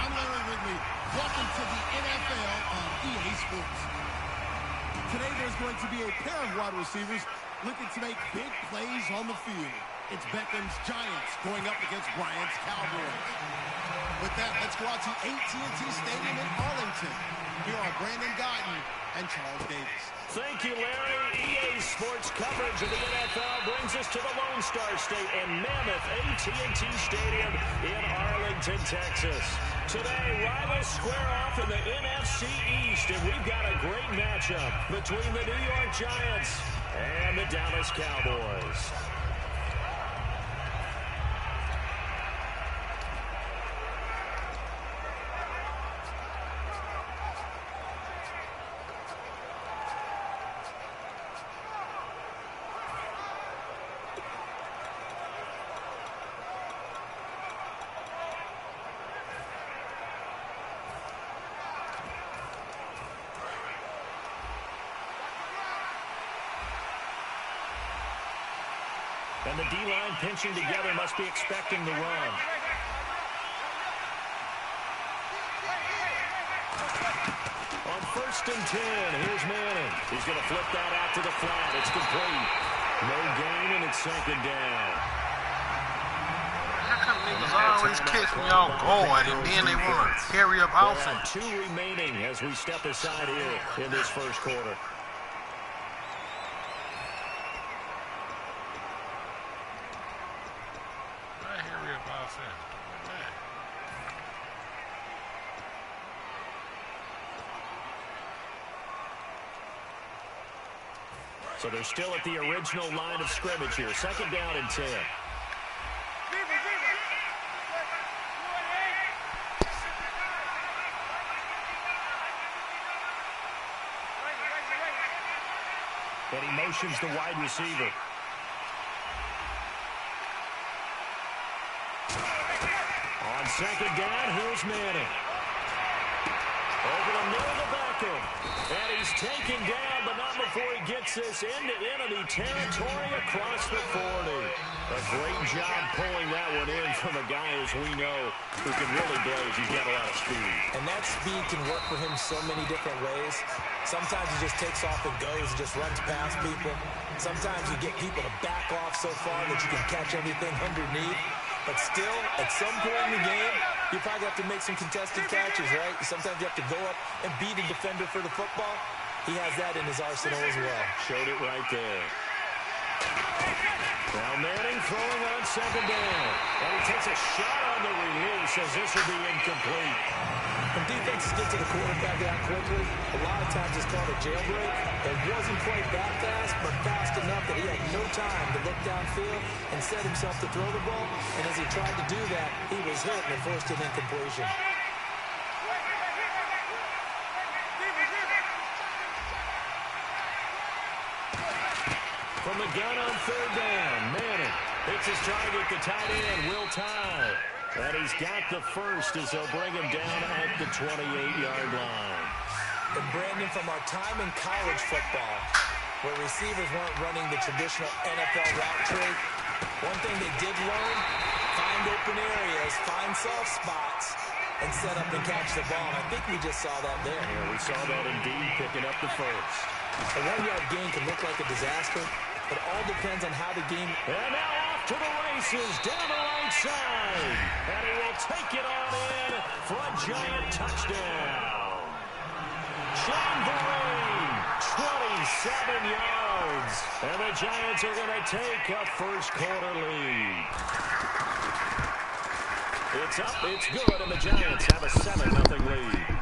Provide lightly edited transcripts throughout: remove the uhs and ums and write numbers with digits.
I'm Larry Ridley. Welcome to the NFL on EA Sports. Today there's going to be a pair of wide receivers looking to make big plays on the field. It's Beckham's Giants going up against Bryant's Cowboys. With that, let's go out to AT&T Stadium in Arlington. Here are Brandon Guyton and Charles Davis. Thank you, Larry. EA Sports coverage of the NFL brings us to the Lone Star State and mammoth AT&T Stadium in Arlington, Texas. Today, rivals square off in the NFC East, and we've got a great matchup between the New York Giants and the Dallas Cowboys. And the D-line pinching together must be expecting the run. On 1st and 10, here's Manning. He's going to flip that out to the flat. It's complete. No gain, and it's second down. How come niggas always catch me off guard and then they want to carry up offense? 2 remaining as we step aside here in this first quarter. So they're still at the original line of scrimmage here. 2nd down and 10. And he motions the wide receiver. On 2nd down, here's Manning. Over the middle of Beckham. And he's taken down, but not before he gets this into enemy territory across the 40. A great job pulling that one in from a guy, as we know, who can really blaze. He's got a lot of speed. And that speed can work for him so many different ways. Sometimes he just takes off and goes and just runs past people. Sometimes you get people to back off so far that you can catch everything underneath. But still, at some point in the game, you probably have to make some contested catches, right? Sometimes you have to go up and beat a defender for the football. He has that in his arsenal as well. Showed it right there. Now Manning throwing on 2nd down. And he takes a shot on the release as this will be incomplete. When defenses get to the quarterback that quickly, a lot of times it's called a jailbreak. It wasn't quite that fast, but fast enough that he had no time to look downfield and set himself to throw the ball. And as he tried to do that, he was hit and forced an incompletion. From the gun on 3rd down, Manning hits his target, the tight end, Will Tye. And he's got the first as they'll bring him down at the 28-yard line. And Brandon, from our time in college football, where receivers weren't running the traditional NFL route tree, one thing they did learn, find open areas, find soft spots, and set up and catch the ball. And I think we just saw that there. Yeah, we saw that indeed, picking up the first. A 1-yard gain can look like a disaster, but it all depends on how the game... And now off to the races, down the right side. And he will take it on in for a Giant touchdown. John Vereen, 27 yards. And the Giants are going to take a first quarter lead. It's up, it's good, and the Giants have a 7-0 lead.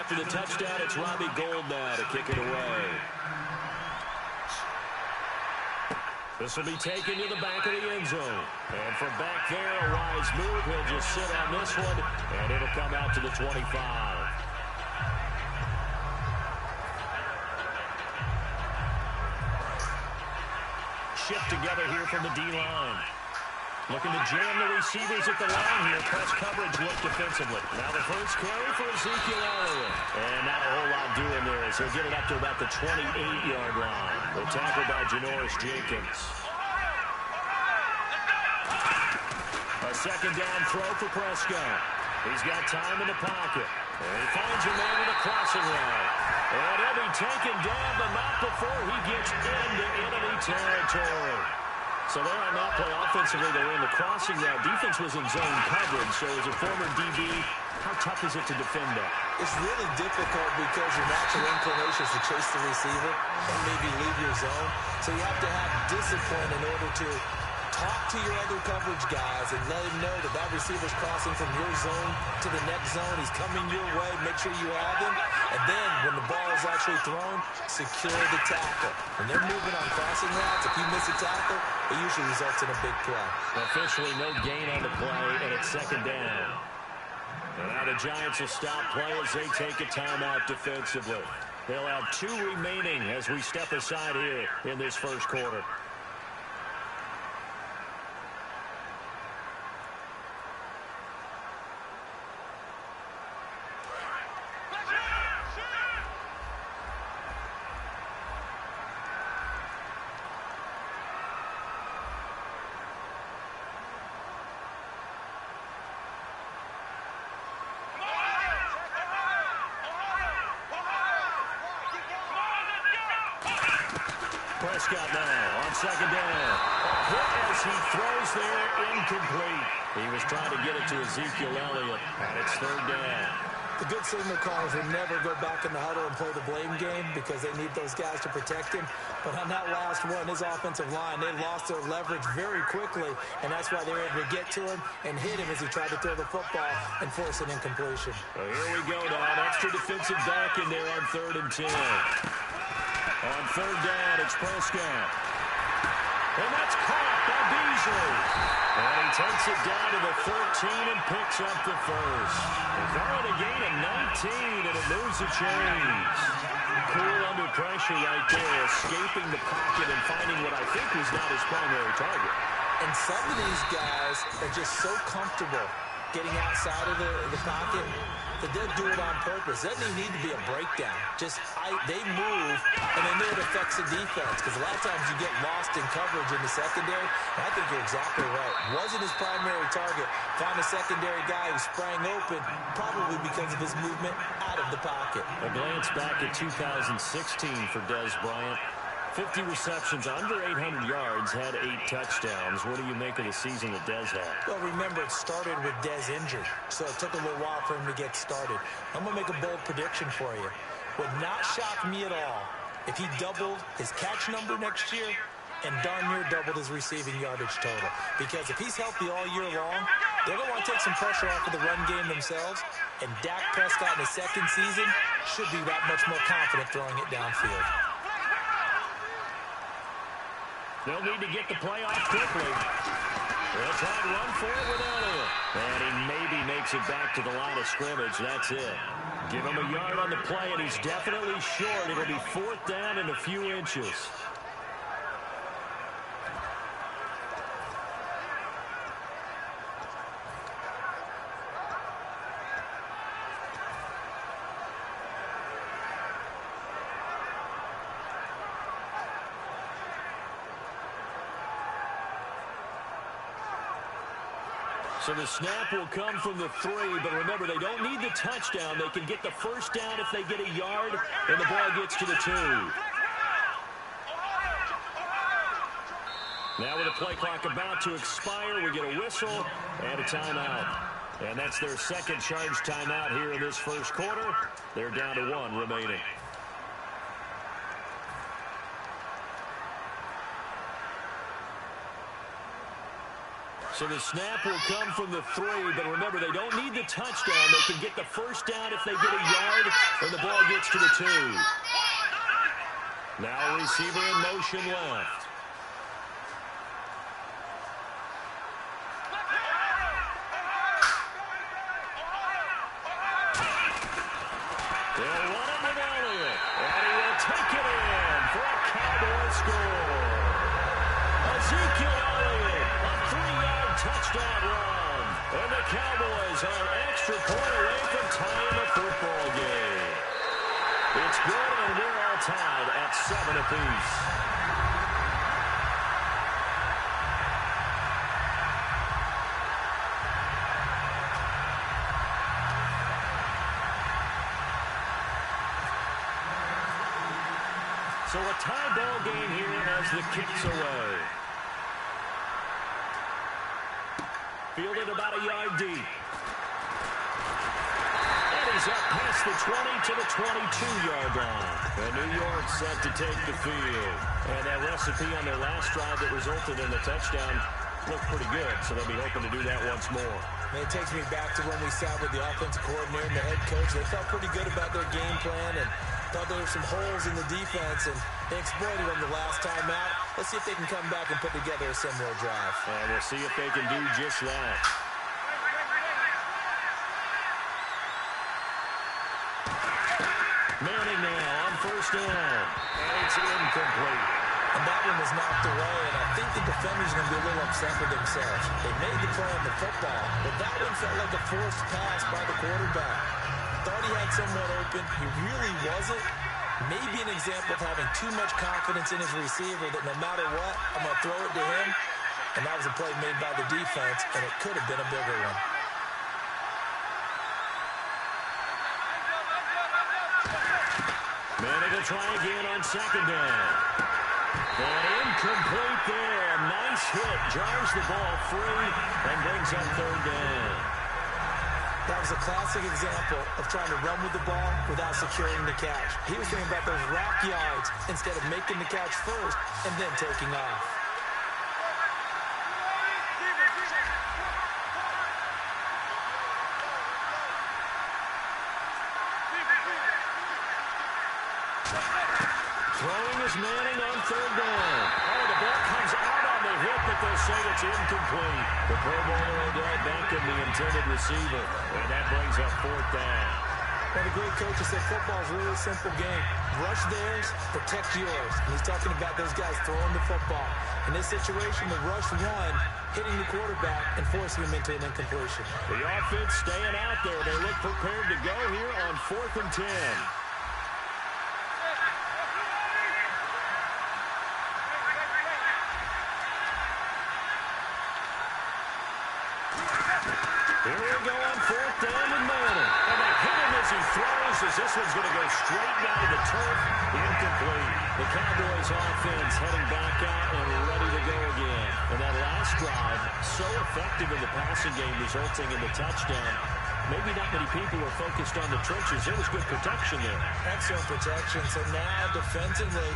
After the touchdown, it's Robbie Gould now to kick it away. This will be taken to the back of the end zone. And from back there, a wise move. He'll just sit on this one, and it'll come out to the 25. shift together here from the D-line. Looking to jam the receivers at the line here. Press coverage look defensively. Now the first carry for Ezekiel Elliott. And not a whole lot doing there as he'll get it up to about the 28-yard line. The tackle by Janoris Jenkins. A second down throw for Prescott. He's got time in the pocket. And he finds a man with a crossing route. And he'll be taken down, but not before he gets into enemy territory. So there on that play, offensively, they were in the crossing route. Defense was in zone coverage, so as a former DB, how tough is it to defend that? It's really difficult because your natural inclination is to chase the receiver and maybe leave your zone. So you have to have discipline in order to talk to your other coverage guys and let him know that that receiver's crossing from your zone to the next zone. He's coming your way. Make sure you have him. And then when the ball is actually thrown, secure the tackle. When they're moving on crossing routes, if you miss a tackle, it usually results in a big play. Officially no gain on the play, and it's second down. And now the Giants will stop play as they take a timeout defensively. They'll have 2 remaining as we step aside here in this first quarter. Prescott now on second down. A hit as he throws there, incomplete. He was trying to get it to Ezekiel Elliott, and it's third down. The good signal callers will never go back in the huddle and play the blame game because they need those guys to protect him. But on that last one, his offensive line, they lost their leverage very quickly, and that's why they were able to get to him and hit him as he tried to throw the football and force an incompletion. Well, here we go now. An extra defensive back in there on 3rd and 10. On 3rd down, it's Prescott. And that's caught by Beasley. And he takes it down to the 13 and picks up the first. They're calling a gain of 19, and it moves the chains. Cool under pressure right there, escaping the pocket and finding what I think was not his primary target. And some of these guys are just so comfortable getting outside of the pocket that they'll do it on purpose. Doesn't even need to be a breakdown. Just they move, and they know it affects the defense. Because a lot of times you get lost in coverage in the secondary. And I think you're exactly right. Wasn't his primary target. Found a secondary guy who sprang open, probably because of his movement out of the pocket. A glance back at 2016 for Dez Bryant. 50 receptions, under 800 yards, had 8 touchdowns. What do you make of the season that Dez had? Well, remember, it started with Dez injured, so it took a little while for him to get started. I'm going to make a bold prediction for you. Would not shock me at all if he doubled his catch number next year and darn near doubled his receiving yardage total. Because if he's healthy all year long, they're going to want to take some pressure off of the run game themselves, and Dak Prescott in his second season should be that much more confident throwing it downfield. They'll need to get the play off quickly. They'll try to run for it with Elliott. And he maybe makes it back to the line of scrimmage. That's it. Give him a yard on the play, and he's definitely short. It'll be 4th down and a few inches. So the snap will come from the 3, but remember, they don't need the touchdown. They can get the first down if they get a yard, and the ball gets to the 2. Now with the play clock about to expire, we get a whistle and a timeout. And that's their second charge timeout here in this first quarter. They're down to 1 remaining. So the snap will come from the 3, but remember, they don't need the touchdown. They can get the first down if they get a yard, and the ball gets to the 2. Now a receiver in motion left. They'll run it with Elliott, and he will take it in for a Cowboy score. touchdown run. And the Cowboys are an extra point away from tying the football game. It's good, and we're all tied at 7 apiece. So a tie ball game here as the kick's away. Fielded about a yard deep. And he's up past the 20 to the 22-yard line. And New York set to take the field. And that recipe on their last drive that resulted in a touchdown looked pretty good, so they'll be hoping to do that once more. And it takes me back to when we sat with the offensive coordinator and the head coach. They felt pretty good about their game plan and thought there were some holes in the defense, and they exploited them the last time out. Let's see if they can come back and put together a similar drive. And we'll see if they can do just that. Manning now on first down. And it's incomplete. And that one was knocked away, and I think the defenders are going to be a little upset with themselves. They made the play on the football, but that one felt like a forced pass by the quarterback. Thought he had someone open. He really wasn't. Maybe an example of having too much confidence in his receiver that no matter what, I'm going to throw it to him. And that was a play made by the defense, and it could have been a bigger one. Manning will try again on second down. And incomplete there. Nice hit. Jars the ball free and brings up third down. That was a classic example of trying to run with the ball without securing the catch. He was thinking about those rack yards instead of making the catch first and then taking off. Throwing is Manning on third down. Oh, the ball comes out on the hit, but they'll say it's incomplete. The Pro Bowler Odell Beckham, the intended receiver. And that brings up fourth down. One of the great coaches said football is really a simple game. Rush theirs, protect yours. And he's talking about those guys throwing the football. In this situation, the rush one, hitting the quarterback and forcing him into an incompletion. The offense staying out there. They look prepared to go here on 4th and 10. Here we go on 4th down and Manning. And they hit him as he throws, as this one's going to go straight down to the turf. Incomplete. The Cowboys offense heading back out and ready to go again. And that last drive, so effective in the passing game, resulting in the touchdown. Maybe not many people were focused on the trenches. There was good protection there. Excellent protection. So now defensively,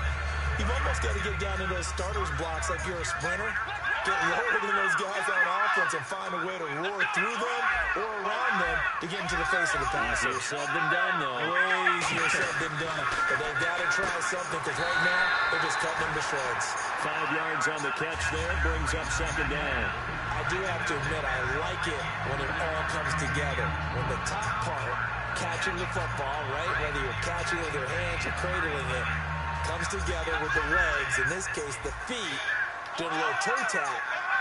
you've almost got to get down to those starters blocks like you're a sprinter. Get lower than those guys on offense and find a way to roar through them or around them to get into the face of the passer. Easier said than done, though. Way easier said than done. But they've got to try something because right now they're just cutting them to shreds. 5 yards on the catch there, brings up second down. I do have to admit I like it when it all comes together. When the top part, catching the football, right, whether you're catching it with your hands or cradling it, comes together with the legs, in this case the feet, doing a little toe tap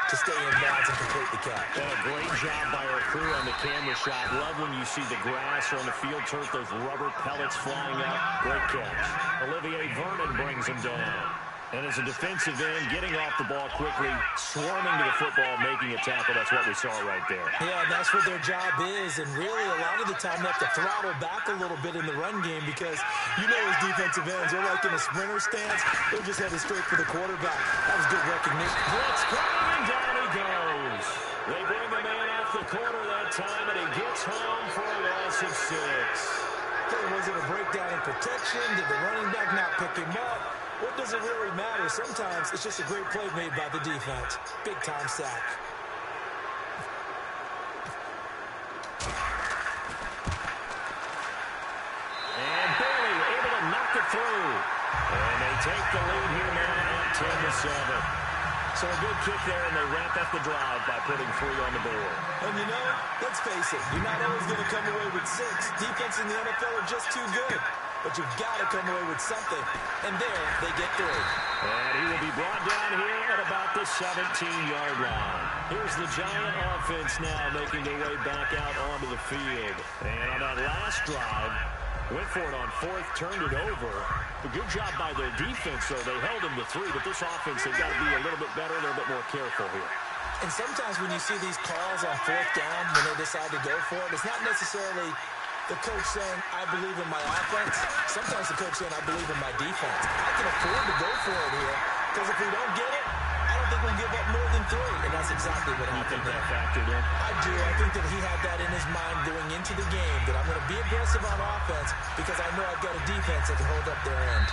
to stay in bounds and complete the catch. And a great job by our crew on the camera shot. Love when you see the grass or on the field turf, those rubber pellets flying up. Great catch. Olivier Vernon brings him down. And as a defensive end, getting off the ball quickly, swarming to the football, making a tackle. That's what we saw right there. Yeah, and that's what their job is. And really, a lot of the time, they have to throttle back a little bit in the run game because you know as defensive ends, they're like in a sprinter stance. They're just headed straight for the quarterback. That was good recognition. Blitz coming, and down he goes. They bring the man off the corner that time, and he gets home for a loss of 6. Okay, was it a breakdown in protection? Did the running back not pick him up? What does it really matter? Sometimes it's just a great play made by the defense. Big-time sack. And Bailey able to knock it through. And they take the lead here now at 10-7. So a good kick there, and they wrap up the drive by putting 3 on the board. And you know, let's face it, you're not always going to come away with 6. Defense in the NFL are just too good. but you've got to come away with something. And there, they get through. And he will be brought down here at about the 17-yard line. Here's the Giant offense now making their way back out onto the field. And on that last drive, went for it on fourth, turned it over. A good job by their defense, though. They held them to 3, but this offense, they've got to be a little bit better, a little bit more careful here. And sometimes when you see these calls on fourth down, when they decide to go for it, it's not necessarily the coach saying, I believe in my offense. Sometimes the coach saying, I believe in my defense. I can afford to go for it here, because if we don't get it, I don't think we'll give up more than 3. And that's exactly what happened there. Factored in? I do. I think that he had that in his mind going into the game, that I'm going to be aggressive on offense because I know I've got a defense that can hold up their end.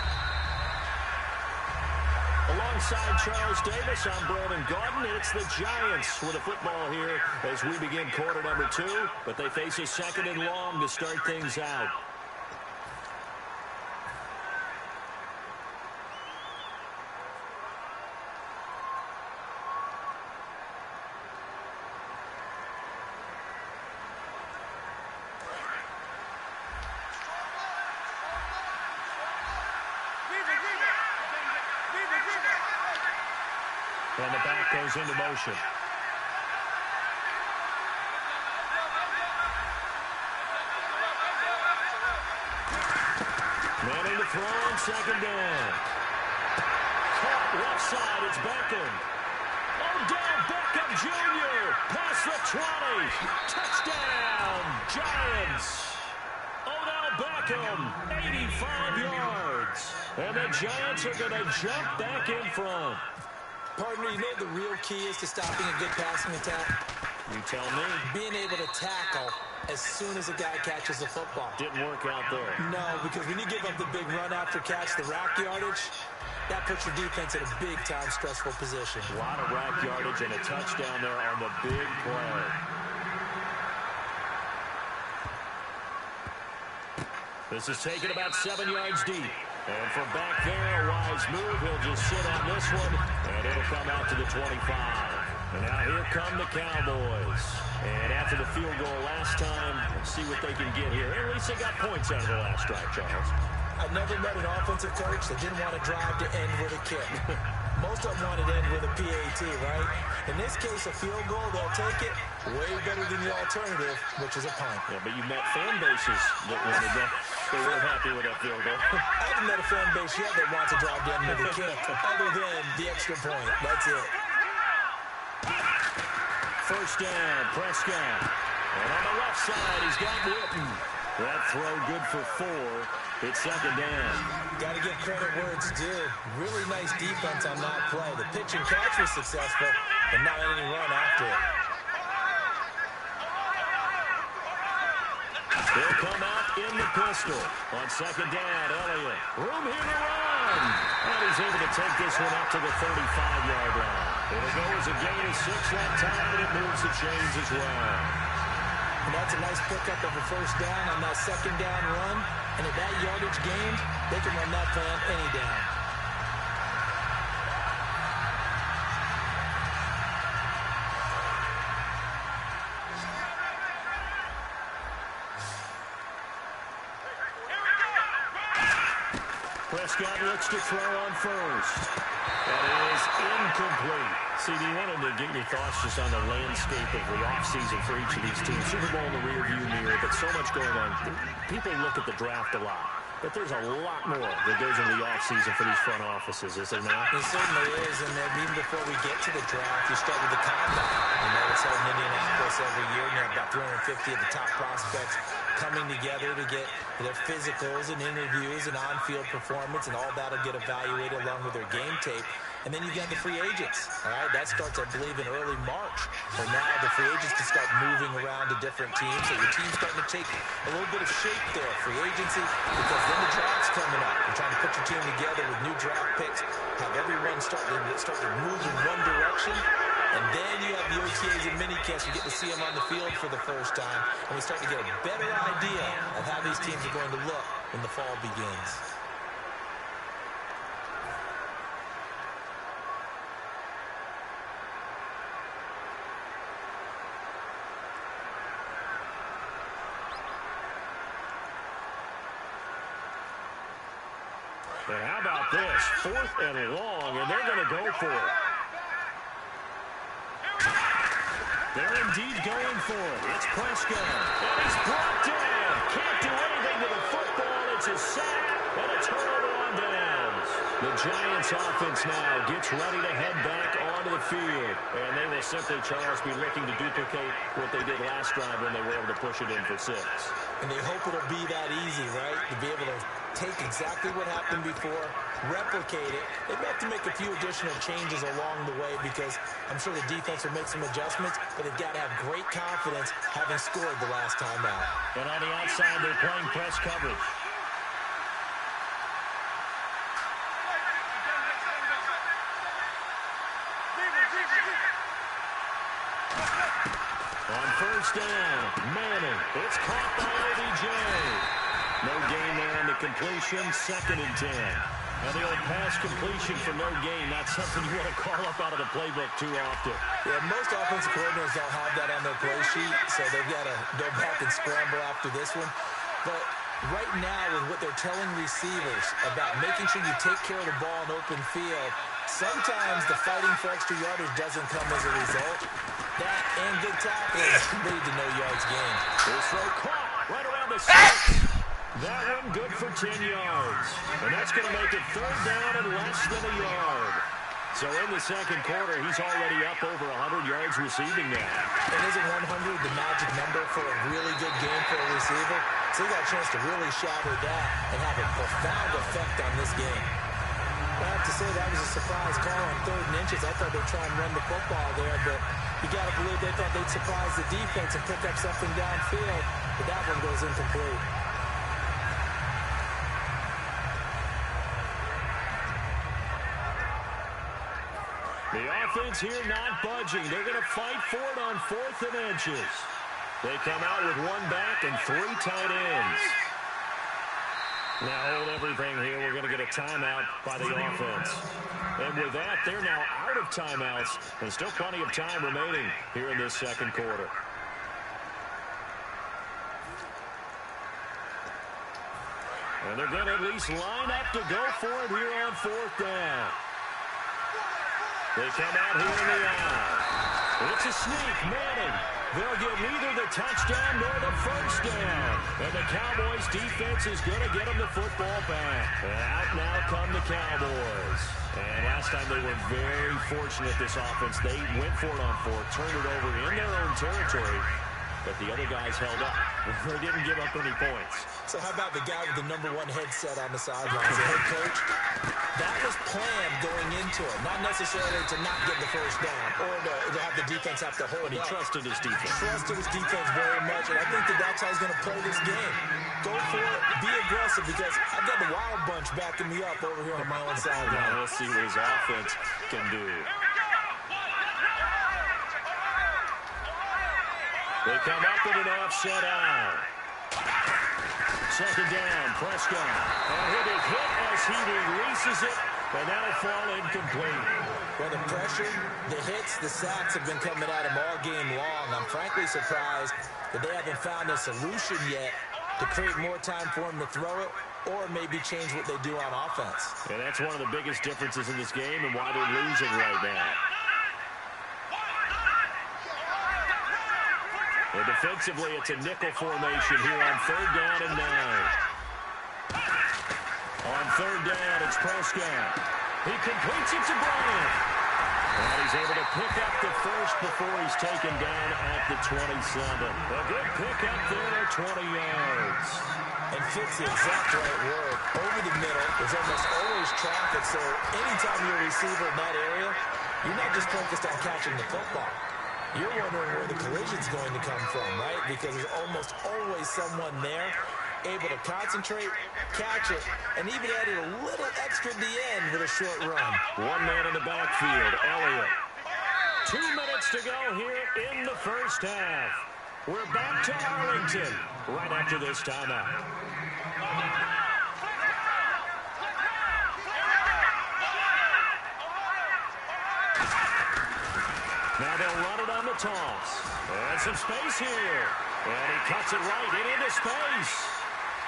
Alongside Charles Davis, I'm Brandon Gaudin. It's the Giants with a football here as we begin quarter number 2. But they face a second and long to start things out. And the back goes into motion. Manning to throw on second down. Caught left side, it's Beckham. Odell Beckham Jr. past the 20. Touchdown, Giants. Odell Beckham, 85 yards. And the Giants are going to jump back in front. Partner, you know the real key is to stopping a good passing attack? You tell me. Being able to tackle as soon as a guy catches the football. Didn't work out there. No, because when you give up the big run after catch, the rack yardage, that puts your defense in a big-time stressful position. A lot of rack yardage and a touchdown there on the big play. This is taken about 7 yards deep. And from back there, a wise move. He'll just sit on this one, and it'll come out to the 25. And now here come the Cowboys. And after the field goal last time, let's see what they can get here. At least they got points out of the last drive, Charles. I've never met an offensive coach that didn't want to drive to end with a kick. Most of them wanted to end with a PAT, right? In this case, a field goal, they'll take it way better than the alternative, which is a punt. Yeah, but you met fan bases that wanted that. They weren't happy with that field goal. I haven't met a fan base yet that wants to drive to end with a kick, other than the extra point. That's it. First down, Prescott. And on the left side, he's got Witten. That throw good for 4. It's second down. Got to give credit where it's due. Really nice defense on that play. The pitch and catch was successful, but not any run after it. They'll come out in the pistol. On second down, Elliott. Room here to run. And he's able to take this one up to the 35-yard line. It'll go as a gain of 6 that time, and it moves the chains as well. And that's a nice pickup of a first down on that second down run. And at that yardage gained, they can run that plan any down. Prescott looks to throw on first. That is incomplete. CD, wanted to get your thoughts just on the landscape of the offseason for each of these teams. Super Bowl in the rearview mirror, but so much going on. People look at the draft a lot, but there's a lot more that goes into the offseason for these front offices, is there not? It certainly is, and then even before we get to the draft, you start with the combine. You know, it's held in Indianapolis every year, and you have about 350 of the top prospects coming together to get their physicals and interviews and on-field performance, and all that'll get evaluated along with their game tape. And then you got the free agents, all right? That starts, I believe, in early March. Where now the free agents can start moving around to different teams. So your team's starting to take a little bit of shape there, free agency, because then the draft's coming up. You're trying to put your team together with new draft picks, have everyone start to move in one direction. And then you have the OTAs and minicamps. You get to see them on the field for the first time. And we start to get a better idea of how these teams are going to look when the fall begins. And how about this? 4th and long, and they're going to go for it. They're indeed going for it. It's Prescott. And he's brought down. Can't do anything to the football. It's a sack and a turnover on downs. The Giants offense now gets ready to head back onto the field. And they will simply, Charles, be looking to duplicate what they did last drive when they were able to push it in for 6. And they hope it'll be that easy, right? To be able to take exactly what happened before, replicate it. They may have to make a few additional changes along the way because I'm sure the defense will make some adjustments, but they've got to have great confidence having scored the last time out. And on the outside, they're playing press coverage. On 1st down, Manning. It's caught by OBJ. No gain there on the completion, 2nd and 10. And the old pass completion for no gain, not something you want to call up out of the playbook too often. Yeah, most offensive coordinators don't have that on their play sheet, so they've got to go back and scramble after this one. But right now, with what they're telling receivers about making sure you take care of the ball in open field, sometimes the fighting for extra yardage doesn't come as a result. That and good tackling lead to no yards gained. This throw caught right around the 6. That one good for 10 yards. And that's going to make it 3rd down and less than a yard. So in the 2nd quarter, he's already up over 100 yards receiving now. And isn't 100 the magic number for a really good game for a receiver? So he got a chance to really shatter that and have a profound effect on this game. I have to say that was a surprise call on 3rd and inches. I thought they'd try and run the football there, but you got to believe they thought they'd surprise the defense and pick up something downfield. But that one goes incomplete. The offense here not budging. They're going to fight for it on 4th and inches. They come out with 1 back and 3 tight ends. Now hold everything here. We're going to get a timeout by the offense. And with that, they're now out of timeouts. And still plenty of time remaining here in this 2nd quarter. And they're going to at least line up to go for it here on 4th down. They come out here in the eye. It's a sneak, Manning. They'll get neither the touchdown nor the 1st down. And the Cowboys' defense is going to get them the football back. And out now come the Cowboys. And last time they were very fortunate, this offense. They went for it on 4th, turned it over in their own territory. But the other guys held up. They didn't give up any points. So how about the guy with the #1 headset on the sidelines, the head coach? That was planned going into it, not necessarily to not get the 1st down or to have the defense have to hold But he trusted his defense. Trusted his defense very much, and I think that's how he's going to play this game. Go for it, be aggressive, because I've got the Wild Bunch backing me up over here on my own sideline. Now we'll see what his offense can do. They come up with an offset out. 2nd down, Prescott. And he'll be hit as he releases it, and that'll fall incomplete. Well, the pressure, the hits, the sacks have been coming at him all game long. I'm frankly surprised that they haven't found a solution yet to create more time for him to throw it or maybe change what they do on offense. And that's one of the biggest differences in this game and why they're losing right now. And defensively, it's a nickel formation here on 3rd down and 9. On 3rd down, it's Prescott. He completes it to Bryant. And he's able to pick up the 1st before he's taken down at the 27. A good pickup there at 20 yards. And fits the exact right word. Over the middle, there's almost always traffic, so anytime you're a receiver in that area, you're not just focused on catching the football. You're wondering where the collision's going to come from, right? Because there's almost always someone there able to concentrate, catch it, and even added a little extra at the end with a short run. 1 man in the backfield, Elliott. 2 minutes to go here in the 1st half. We're back to Arlington right after this timeout. Now they'll run it on the toss. And some space here. And he cuts it right into space.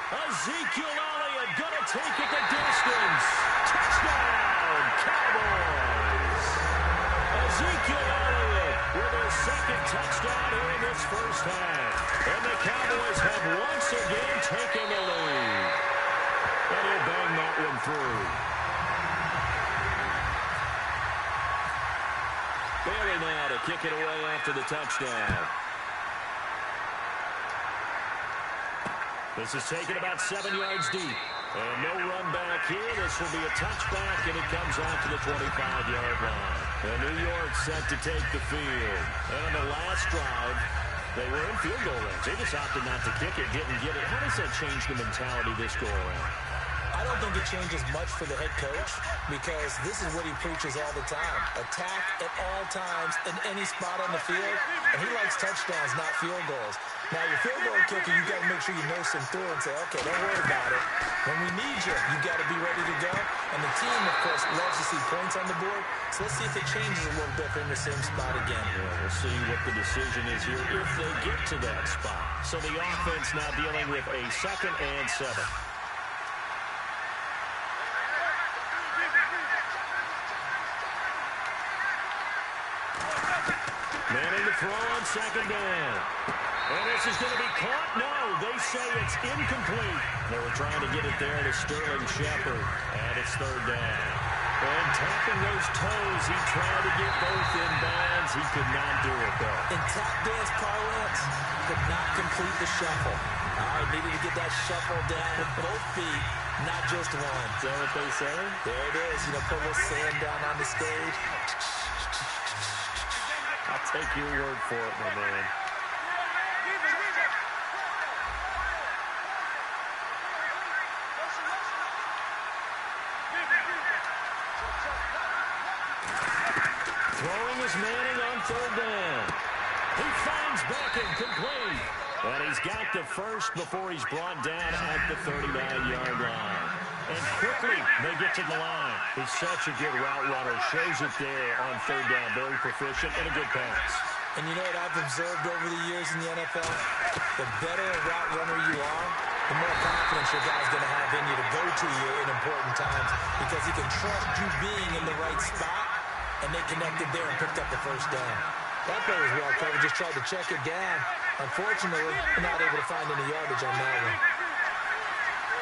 Ezekiel Elliott gonna take it the distance. Touchdown, Cowboys. Ezekiel Elliott with his second touchdown here in this first half. And the Cowboys have once again taken the lead. And he'll bang that one through. Bailey now to kick it away after the touchdown. This is taken about 7 yards deep. And no run back here. This will be a touchback, and it comes out to the 25-yard line. And New York set to take the field. And on the last drive, they were in field goal range. They just opted not to kick it, didn't get it. How does that change the mentality this go around? I don't think it changes much for the head coach because this is what he preaches all the time. Attack at all times in any spot on the field, and he likes touchdowns, not field goals. Now, your field goal kicker, you got to make sure you nurse him through and say, okay, don't worry about it. When we need you, you got to be ready to go. And the team, of course, loves to see points on the board. So let's see if it changes a little bit in the same spot again. Yeah, we'll see what the decision is here if they get to that spot. So the offense now dealing with a 2nd and 7. Manning to throw on 2nd down. And this is going to be caught. No, they say it's incomplete. They were trying to get it there to Sterling Shepard. And it's 3rd down. And tapping those toes, he tried to get both in bounds. He could not do it, though. In tap dance parlance, could not complete the shuffle. All right, needed to get that shuffle down with both feet, not just one. Is that what they say? There it is. You know, put a little sand down on the stage. I'll take your word for it, my man. Throwing is Manning on 3rd down. He finds Beckham complete. And he's got the first before he's brought down at the 39-yard line. And quickly, they get to the line. He's such a good route runner. Shows it there on 3rd down. Very proficient and a good pass. And you know what I've observed over the years in the NFL? The better a route runner you are, the more confidence your guy's going to have in you to go to you in important times because he can trust you being in the right spot, and they connected there and picked up the first down. That play was well covered, just tried to check it down. Unfortunately, we're not able to find any yardage on that one.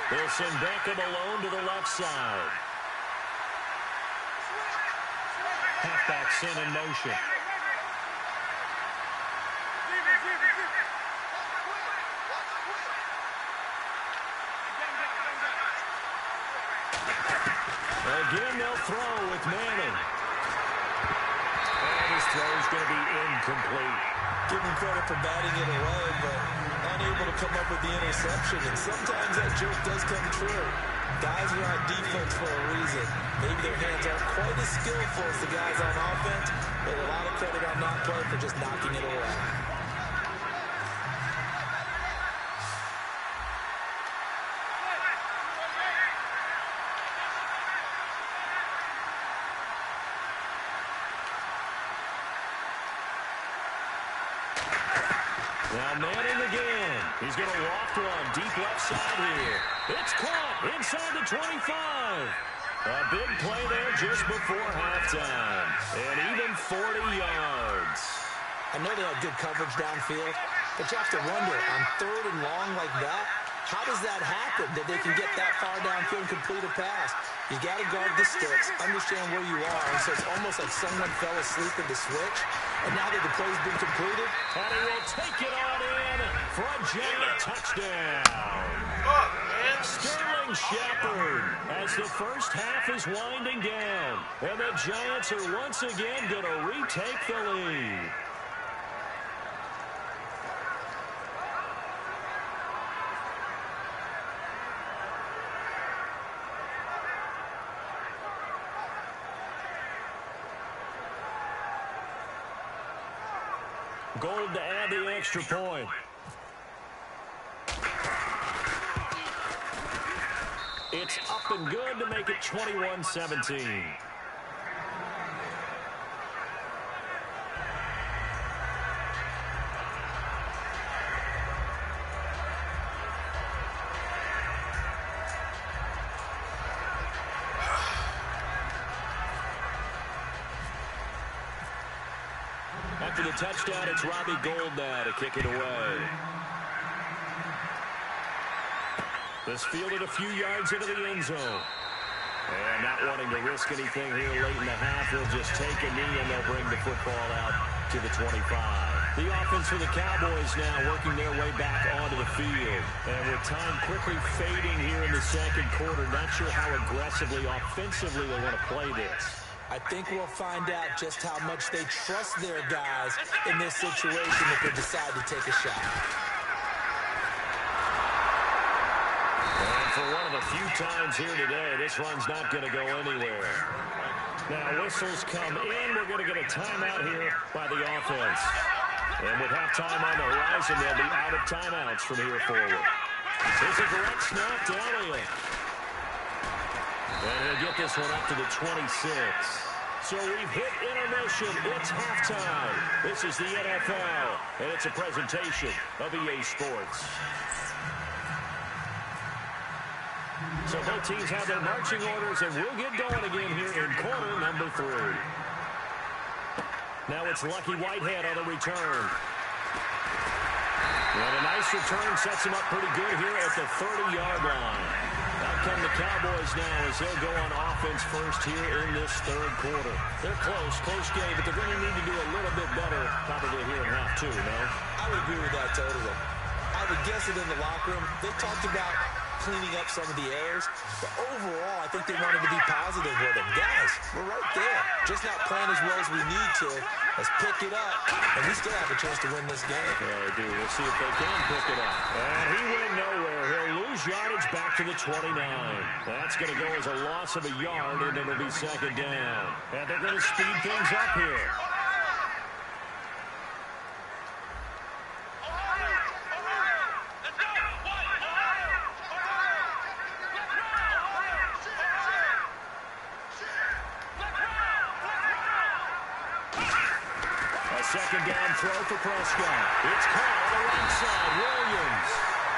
They'll send Beckham alone to the left side. Halfback sent in motion. Again, they'll throw with Manning. And his throw is going to be incomplete. Give him credit for batting it away, but unable to come up with the interception. And sometimes that joke does come true. Guys are on defense for a reason. Maybe their hands aren't quite as skillful as the guys on offense, but a lot of credit on that play for just knocking it away. Now Manning again. He's going to loft one deep left side here. It's caught inside the 25. A big play there just before halftime. And even 40 yards. I know they had good coverage downfield, but you have to wonder, on 3rd and long like that, how does that happen, that they can get that far downfield and complete a pass? You got to guard the sticks, understand where you are, and so it's almost like someone fell asleep in the switch, and now that the play's been completed, and he will take it on in for a giant touchdown. Sterling Shepard as the first half is winding down, and the Giants are once again going to retake the lead. Gold to add the extra point. It's up and good to make it 21-17. touchdown. It's Robbie Gould now to kick it away. This fielded a few yards into the end zone. And not wanting to risk anything here late in the half, he'll just take a knee and they'll bring the football out to the 25. The offense for the Cowboys now working their way back onto the field. And with time quickly fading here in the second quarter, not sure how aggressively, offensively they want to play this. I think we'll find out just how much they trust their guys in this situation if they decide to take a shot. And for one of the few times here today, this run's not going to go anywhere. Now whistles come in. We're going to get a timeout here by the offense. And with halftime on the horizon, they'll be out of timeouts from here forward. Here's a direct snap to Elliott. And he'll get this one up to the 26. So we've hit intermission. It's halftime. This is the NFL, and it's a presentation of EA Sports. So both teams have their marching orders, and we'll get going again here in quarter number 3. Now it's Lucky Whitehead on the return. And a nice return sets him up pretty good here at the 30-yard line. Out come the Cowboys now as they'll go on offense first here in this third quarter. They're close game, but they're going to need to do a little bit better probably here in half 2, no? I would agree with that totally. I would guess it in the locker room. They talked about cleaning up some of the errors, but overall, I think they wanted to be positive with them. Guys, we're right there. Just not playing as well as we need to. Let's pick it up, and we still have a chance to win this game. Yeah, they do. We'll see if they can pick it up. And he went nowhere. He'll lose yardage back to the 29. That's going to go as a loss of a yard, and it'll be second down. And they're going to speed things up here. Second down throw for Prescott. It's caught on the right side. Williams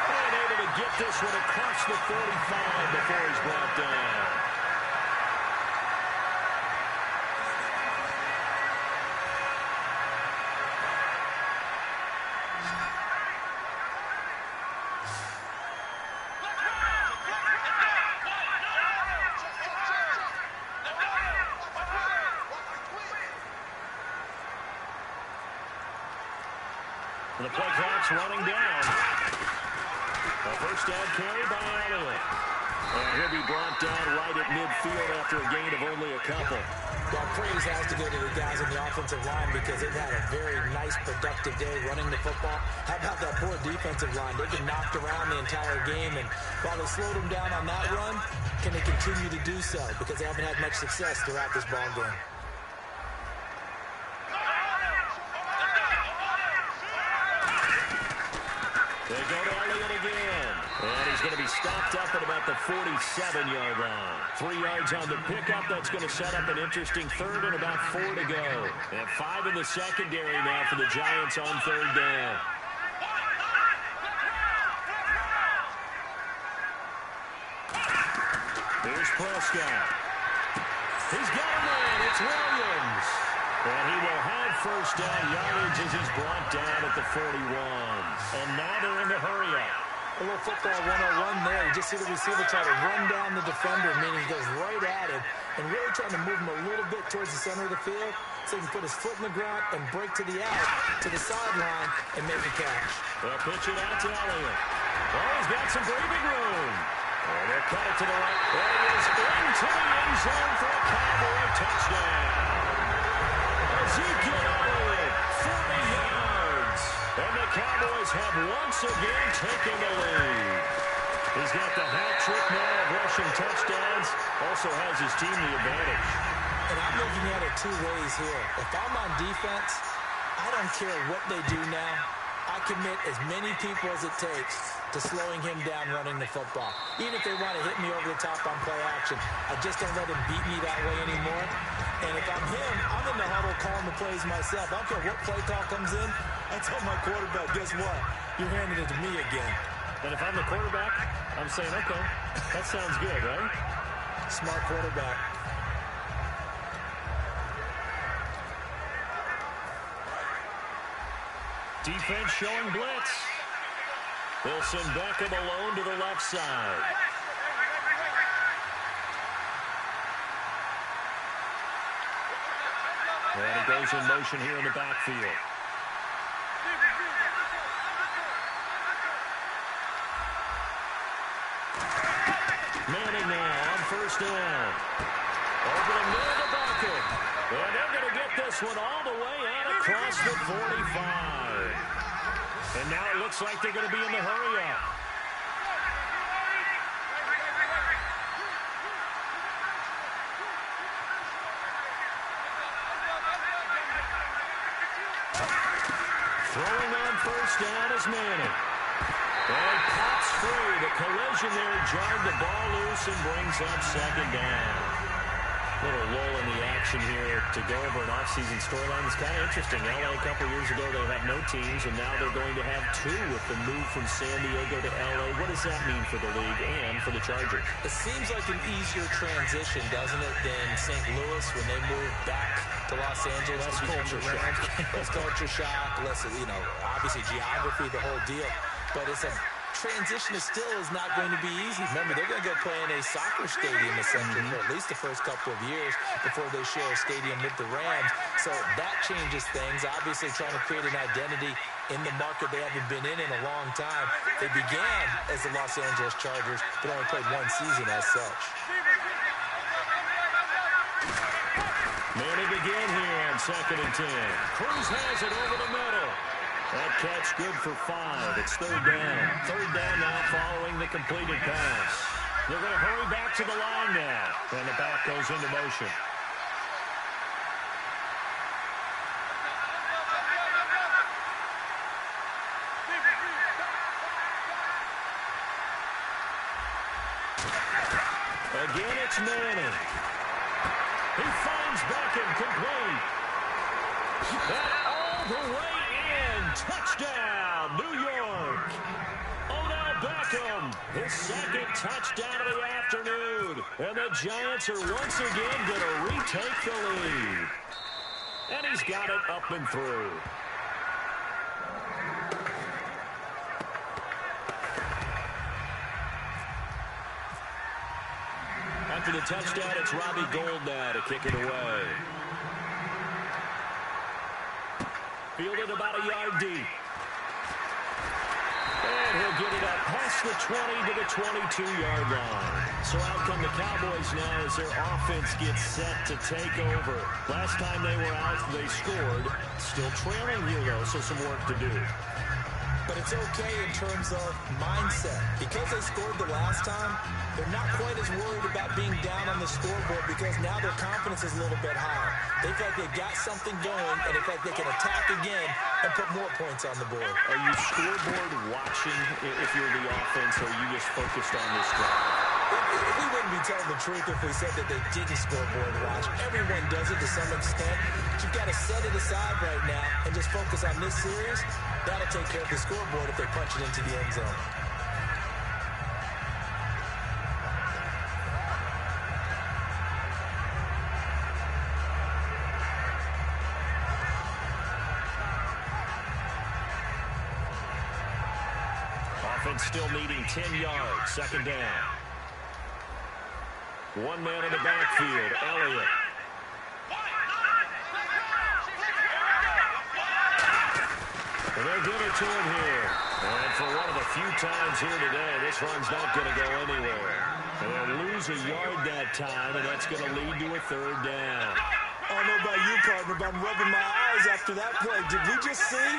unable to get this one across the 45 before he's brought down. The play clock's running down. A first down carry by Elliott. And he'll be brought down right at midfield after a gain of only a couple. Well, praise has to go to the guys on the offensive line because they've had a very nice, productive day running the football. How about that poor defensive line? They've been knocked around the entire game, and while they slowed them down on that run, can they continue to do so? Because they haven't had much success throughout this ball game. They go to Elliott again. And he's going to be stopped up at about the 47-yard line. 3 yards on the pickup. That's going to set up an interesting third and about 4 to go. And 5 in the secondary now for the Giants on third down. Here's Prescott. He's got him in. It's Williams. And he will have first down yardage as he's brought down at the 41. And now they're in the hurry up. A little football 101 there. You just see the receiver try to run down the defender, meaning he goes right at him and really trying to move him a little bit towards the center of the field so he can put his foot in the ground and break to the out, to the sideline, and make a catch. They'll pitch it out to Elliott. Oh, he's got some breathing room. And they'll cut it to the right. There he is into the end zone for a Cowboy touchdown. Ezekiel Elliott, 40 yards. And the Cowboys have once again taken the lead. He's got the hat trick now of rushing touchdowns. Also has his team the advantage. And I'm looking at it 2 ways here. If I'm on defense, I don't care what they do now. I commit as many people as it takes to slowing him down running the football. Even if they want to hit me over the top on play action, I just don't let him beat me that way anymore. And if I'm him, I'm in the huddle calling the plays myself. I don't care what play call comes in. I tell my quarterback, guess what? You're handing it to me again. And if I'm the quarterback, I'm saying, okay, that sounds good, right? Smart quarterback. Defense showing blitz. They'll send Beckham alone to the left side. And he goes in motion here in the backfield. Manning now on first down. Over the middle to Beckham. And they're going to get this one all the way out across the 45. And now it looks like they're going to be in the hurry-up. Throwing on first down is Manning. And pops free. The collision there jarred the ball loose and brings up second down. Little lull in the action here to go over an offseason storyline. It's kind of interesting. LA a couple years ago, they had no teams, and now they're going to have two with the move from San Diego to LA. What does that mean for the league and for the Chargers? It seems like an easier transition, doesn't it, than St. Louis when they moved back to Los Angeles. Less culture shock. Less culture shock, less, obviously geography, the whole deal. But it's a transition still is not going to be easy. Remember, they're going to go play in a soccer stadium essentially for at least the first couple of years before they share a stadium with the Rams. So that changes things. Obviously trying to create an identity in the market they haven't been in a long time. They began as the Los Angeles Chargers, but only played one season as such. Manning again here on 2nd and 10. Cruz has it over the middle. That catch good for 5. It's third down. Third down now following the completed pass. They're going to hurry back to the line now. And the back goes into motion. Again, it's Manning. He finds Beckham complete. That all the way in. Touchdown, New York. Odell Beckham, his second touchdown of the afternoon. And the Giants are once again going to retake the lead. And he's got it up and through. After the touchdown, it's Robbie Gould now to kick it away. Fielded about a yard deep. And he'll get it up past the 20 to the 22-yard line. So out come the Cowboys now as their offense gets set to take over. Last time they were out, they scored. Still trailing here, though, so some work to do. But it's okay in terms of mindset. Because they scored the last time, they're not quite as worried about being down on the scoreboard because now their confidence is a little bit higher. They feel like they've got something going, and in fact, they can attack again and put more points on the board. Are you scoreboard watching if you're the offense, or are you just focused on this drive? We wouldn't be telling the truth if we said that they didn't scoreboard watch. Everyone does it to some extent. But you've got to set it aside right now and just focus on this series. That'll take care of the scoreboard if they punch it into the end zone. Offense still needing 10 yards. Second down. One man in the backfield, Elliott. And they'll give it to him here. And for one of the few times here today, this run's not going to go anywhere. And they'll lose a yard that time, and that's going to lead to a third down. I don't know about you, partner, but I'm rubbing my eyes after that play. Did we just see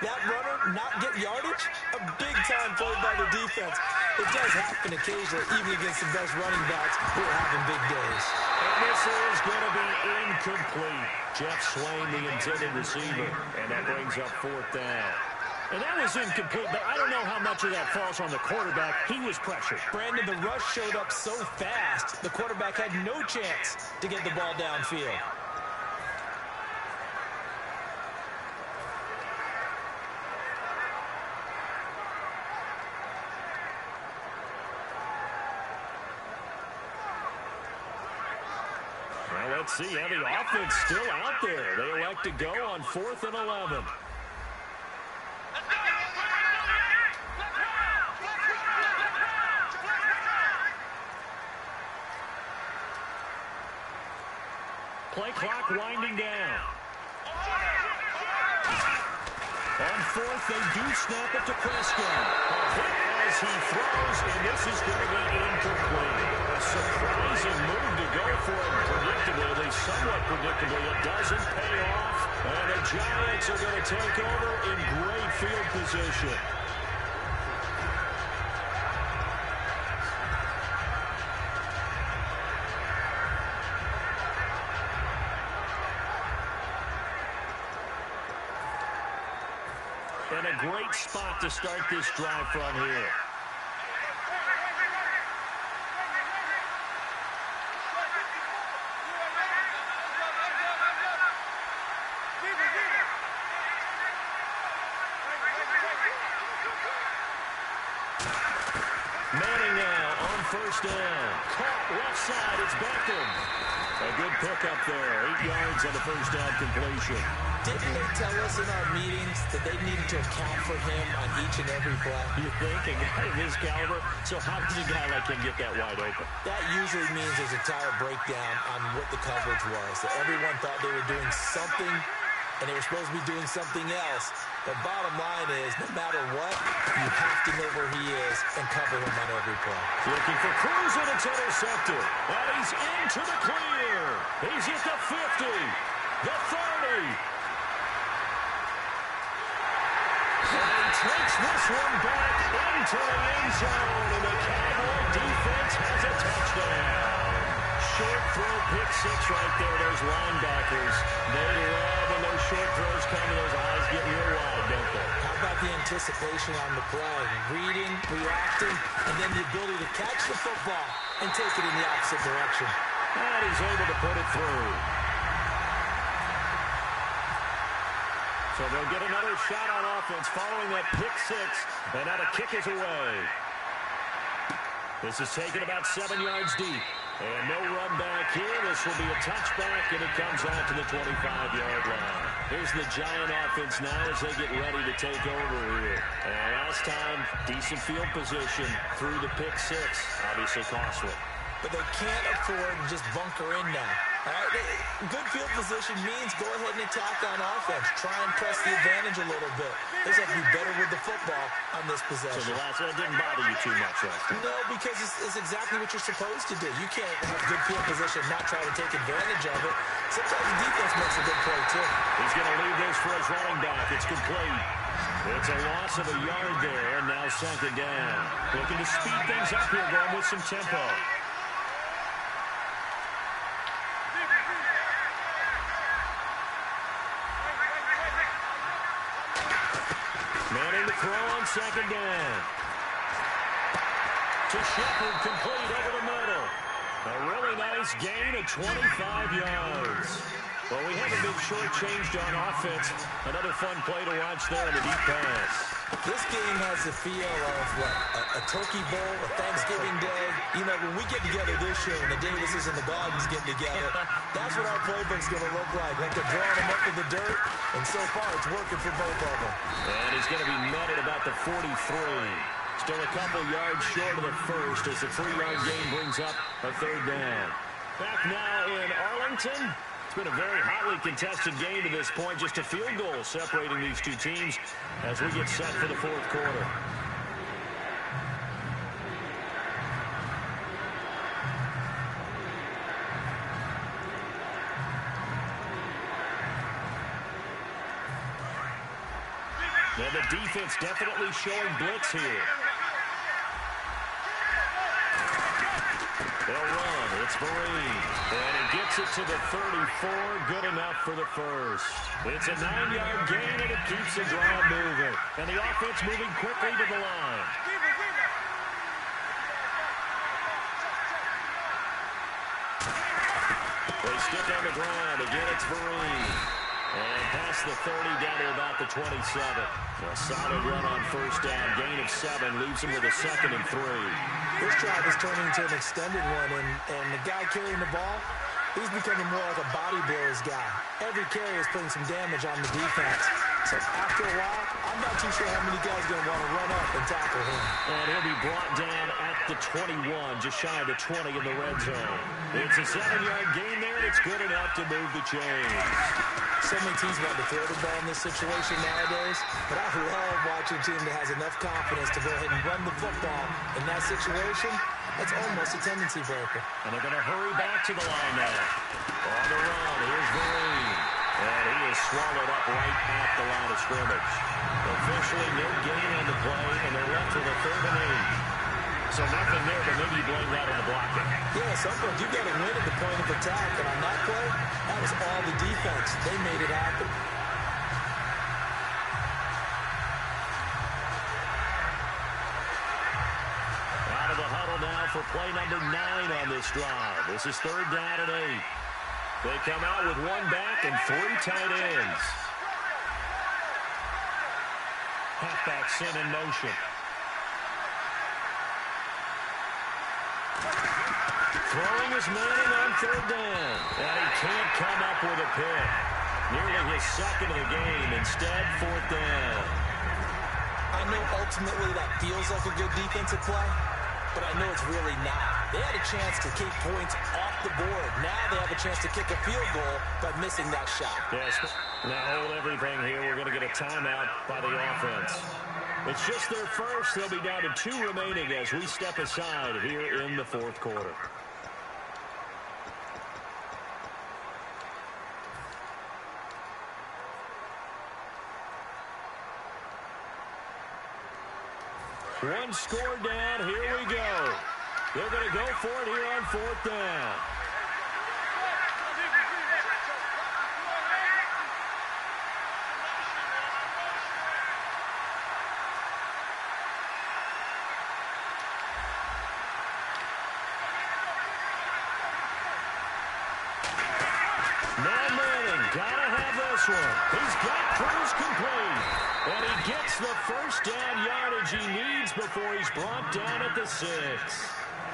that runner not get yardage? A big-time play by the defense. It does happen occasionally, even against the best running backs who are having big days. And this is going to be incomplete. Jeff Swain, the intended receiver, and that brings up fourth down. And that was incomplete, but I don't know how much of that falls on the quarterback. He was pressured. Brandon, the rush showed up so fast, the quarterback had no chance to get the ball downfield. Let's see, the offense still out there. They elect to go on 4th and 11. play clock winding down. On fourth, they do snap it to Prescott. A hit as he throws, and this is going to be incomplete. A surprising move to go for it predictably, at least somewhat predictably. It doesn't pay off, and the Giants are going to take over in great field position. And a great spot to start this drive from here. Manning now on first down. Caught left side. It's Beckham. A good pickup there. 8 yards on the first down completion. Didn't they tell us in our meetings that they needed to account for him on each and every play? You think a guy of his caliber? So how does a guy like him get that wide open? That usually means there's a entire breakdown on what the coverage was. That everyone thought they were doing something, and they were supposed to be doing something else. The bottom line is, no matter what, you have to know where he is and cover him on every play. Looking for Cruz, and it's intercepted. And he's into the clear. He's at the 50, the 30. And he takes this one back into the end zone, and the Cowboy defense has a touchdown. Short throw, pick six right there. Those linebackers, they love when those short throws come and those eyes get real wide, don't they? How about the anticipation on the play? Reading, reacting, and then the ability to catch the football and take it in the opposite direction. And he's able to put it through. So they'll get another shot on offense following that pick six, and now the kick is away. This is taken about 7 yards deep. And no run back here. This will be a touchback, and it comes out to the 25-yard line. Here's the Giant offense now as they get ready to take over here. And last time, decent field position through the pick six. Obviously costly. But they can't afford to just bunker in now. All right? Good field position means go ahead and attack on offense. Try and press the advantage a little bit. They just have to be better with the football on this possession. So the last one didn't bother you too much, right? No, because it's exactly what you're supposed to do. You can't have good field position and not try to take advantage of it. Sometimes the defense makes a good play, too. He's going to leave this for his running back. It's complete. It's a loss of a yard there, and now second down. Looking to speed things up here, going with some tempo. Manning to throw on second down. To Shepard, complete over the middle. A really nice gain of 25 yards. Well, we haven't been shortchanged on offense. Another fun play to watch there in the deep pass. This game has the feel of, what, a turkey bowl, a Thanksgiving day. You know, when we get together this year, when the Davises and the Gardens get together, that's what our playbook's going to look like. Like they're drawing them up in the dirt, and so far it's working for both of them. And he's going to be met at about the 43. Still a couple yards short of the first as the 3-yard gain brings up a third down. Back now in Arlington. It's been a very hotly contested game to this point. Just a field goal separating these two teams as we get set for the fourth quarter. Now the defense definitely showing blitz here. They'll run. It's Vereen. And he gets it to the 34. Good enough for the first. It's a 9-yard gain, and it keeps the drive moving. And the offense moving quickly to the line. They stick on the ground. Again, it's Vereen. And past the 30 down to about the 27. A solid run on first down. Gain of 7 leaves him with a 2nd and 3. This drive is turning into an extended one, and the guy carrying the ball, he's becoming more like a body blows guy. Every carry is putting some damage on the defense. So after a while, I'm not too sure how many guys are going to want to run up and tackle him. And he'll be brought down at the 21, just shy of the 20 in the red zone. It's a 7-yard gain there, and it's good enough to move the chains. So many teams want to throw the ball in this situation nowadays, but I love watching a team that has enough confidence to go ahead and run the football. In that situation, that's almost a tendency breaker. And they're going to hurry back to the line now. On the run, here's Vereen. And he is swallowed up right at the line of scrimmage. Officially no gain on the play, and they're left with a 3rd and 8. So nothing there, but maybe you blame that on the blocking. Yeah, sometimes you got to win at the point of attack, and on that play, that was all the defense. They made it happen. Out of the huddle now for play number 9 on this drive. This is 3rd down and 8. They come out with 1 back and 3 tight ends. Halfback sent in motion. Throwing is Manning on 3rd down. And he can't come up with a pick. Nearly his 2nd of the game. Instead, 4th down. I know ultimately that feels like a good defensive play, but I know it's really not. They had a chance to keep points off the board. Now they have a chance to kick a field goal by missing that shot. Yes. Now hold everything here. We're going to get a timeout by the offense. It's just their first. They'll be down to 2 remaining as we step aside here in the 4th quarter. One score down. Here we go. They're going to go for it here on 4th down. Now Manning, gotta have this one. He's got Cruz complete. And he gets the first down yardage he needs before he's brought down at the 6.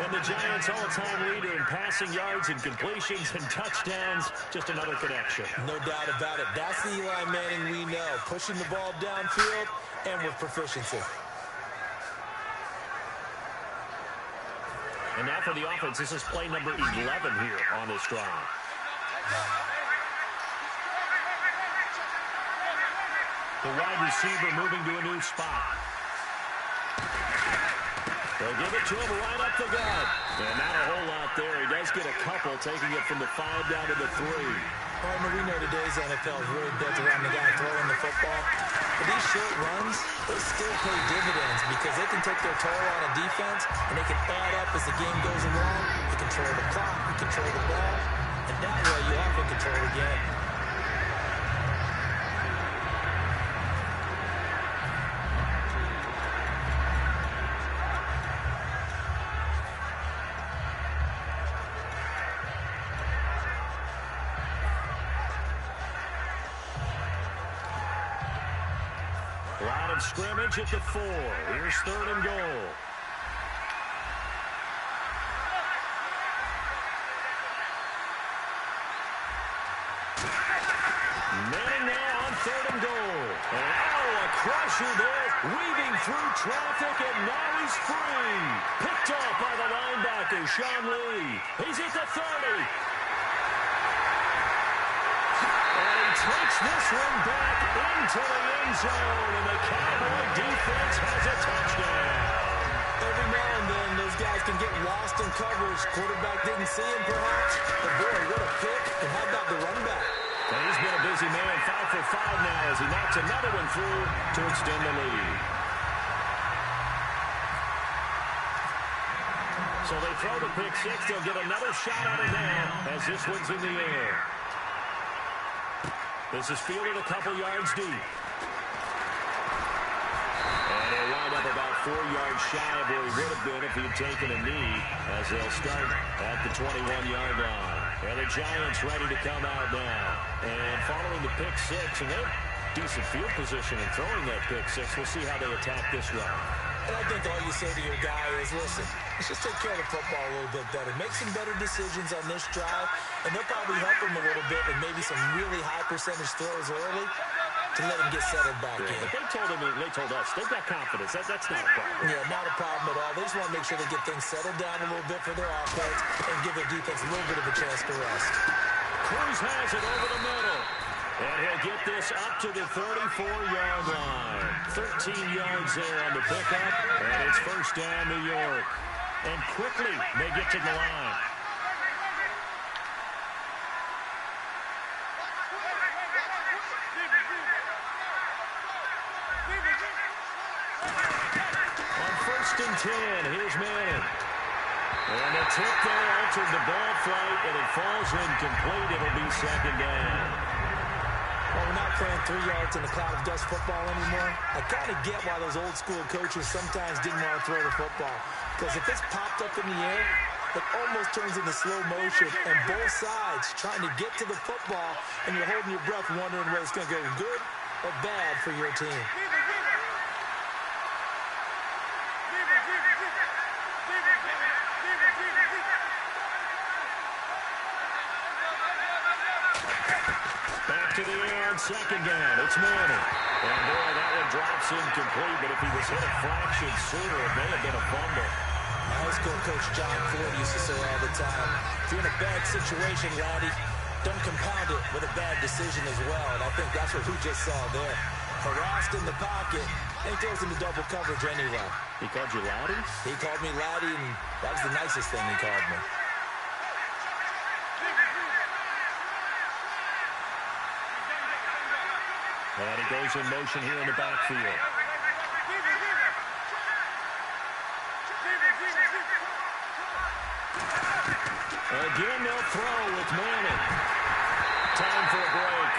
And the Giants' all-time leader in passing yards and completions and touchdowns. Just another connection. No doubt about it. That's the Eli Manning we know. Pushing the ball downfield and with proficiency. And now for the offense, this is play number 11 here on this drive. The wide receiver moving to a new spot. They'll give it to him right up the gut. And not a whole lot there. He does get a couple, taking it from the 5 down to the 3. Partner, we know today's NFL is really built around the guy throwing the football. But these short runs, they still pay dividends because they can take their toll on a defense and they can add up as the game goes along. You control the clock, you control the ball, and that way you often control the game. Line of scrimmage at the 4. Here's 3rd and goal. Manning now on 3rd and goal. And a crusher there, weaving through traffic, and now he's free. Picked off by the linebacker, Sean Lee. He's at the 30. Takes this one back into the end zone, and the Cowboy defense has a touchdown. Every now and then, those guys can get lost in coverage. Quarterback didn't see him, perhaps. But, boy, what a pick. And how about the run back? And he's been a busy man, 5 for 5 now as he knocks another one through to extend the lead. So they throw the pick 6. They'll get another shot at it now as this one's in the air. This is fielded a couple yards deep. And he'll wind up about 4 yards shy of where he would have been if he had taken a knee as they'll start at the 21-yard line. And the Giants ready to come out now. And following the pick 6, and they're decent field position in throwing that pick 6. We'll see how they attack this round. And I think all you say to your guy is, listen, let's just take care of the football a little bit better. Make some better decisions on this drive, and they'll probably help him a little bit with maybe some really high percentage throws early. to let him get settled back in. They told us, they've got confidence. That's not a problem. Yeah, not a problem at all. They just want to make sure they get things settled down a little bit for their offense and give their defense a little bit of a chance to rest. Cruz has it over the middle. And he'll get this up to the 34-yard line. 13 yards there on the pickup. And it's first down, New York. And quickly, they get to the line. On 1st and 10, here's Manning. And the tip there altered the ball flight, and it falls incomplete. It'll be second down. Well, we're not playing 3 yards in a cloud of dust football anymore. I kind of get why those old school coaches sometimes didn't want to throw the football. Because if it's popped up in the air, it almost turns into slow motion. And both sides trying to get to the football, and you're holding your breath wondering whether it's going to go good or bad for your team. To the air on second down. It's Manning. And boy, that one drops incomplete, but if he was hit a fraction sooner, it may have been a fumble. My high school coach John Ford used to say all the time, if you're in a bad situation, laddie, don't compound it with a bad decision as well. And I think that's what we just saw there. Harassed in the pocket, and he throws into double coverage anyway. He called you laddie? He called me laddie, and that was the nicest thing he called me. And he goes in motion here in the backfield. Again, they'll throw with Manning. Time for a break.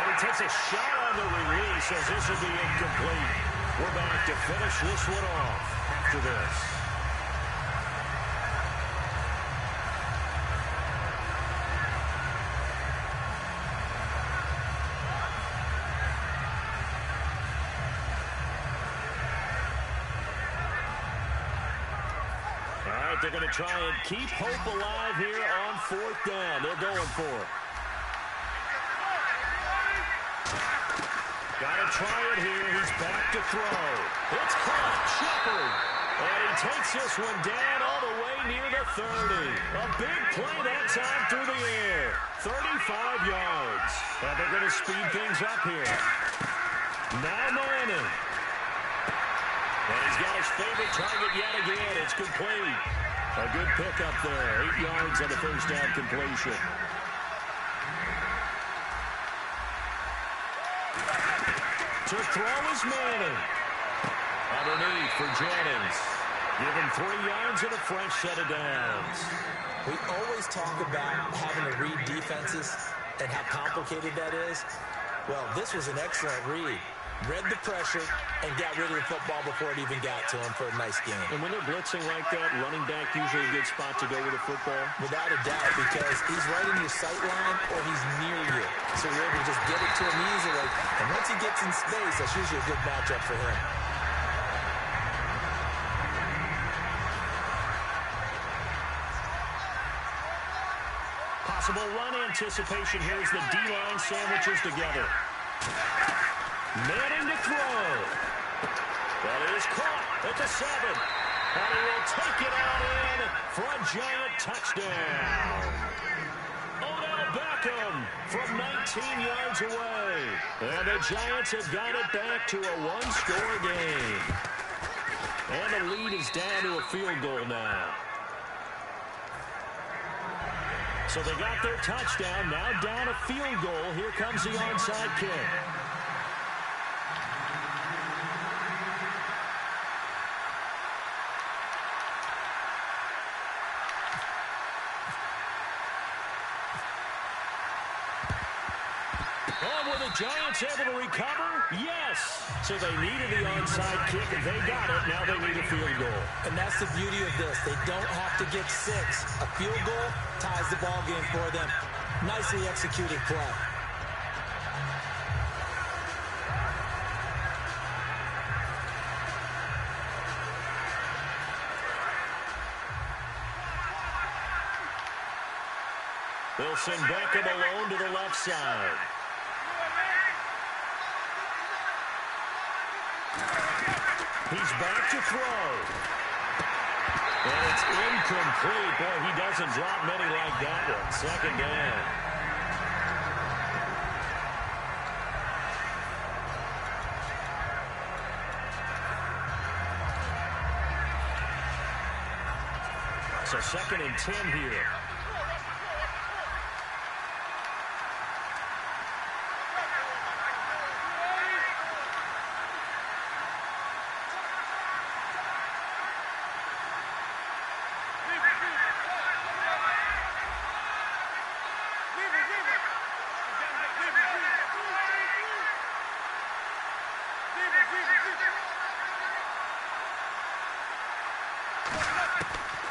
And he takes a shot on the release as this will be incomplete. We're back to finish this one off after this. They're going to try and keep hope alive here on 4th down. They're going for it. Got to try it here. He's back to throw. It's caught. Shepard. And he takes this one down all the way near the 30. A big play that time through the air. 35 yards. And they're going to speed things up here. Now Manning. And he's got his favorite target yet again. It's complete. A good pickup there. 8 yards on the first down completion. To throw is Manning. Underneath for Jennings. Give him 3 yards and a fresh set of downs. We always talk about having to read defenses and how complicated that is. Well, this was an excellent read. Read the pressure and got rid of the football before it even got to him for a nice game. And when they're blitzing like that, running back usually a good spot to go with the football? Without a doubt, because he's right in your sight line or he's near you. So you're able to just get it to him easily. And once he gets in space, that's usually a good matchup for him. Possible run anticipation here as the D-line sandwiches together. Manning to throw. That is caught at the 7. And he will take it out in for a giant touchdown. Odell Beckham from 19 yards away. And the Giants have got it back to a one-score game. And the lead is down to a field goal now. So they got their touchdown, now down a field goal. Here comes the onside kick. Oh, were the Giants able to recover? Yes. So they needed the onside kick, and they got it. Now they need a field goal. And that's the beauty of this. They don't have to get 6. A field goal ties the ball game for them. Nicely executed play. They'll send Beckham alone to the left side. He's back to throw. And it's incomplete. Boy, he doesn't drop many like that one. Second down. So 2nd and 10 here.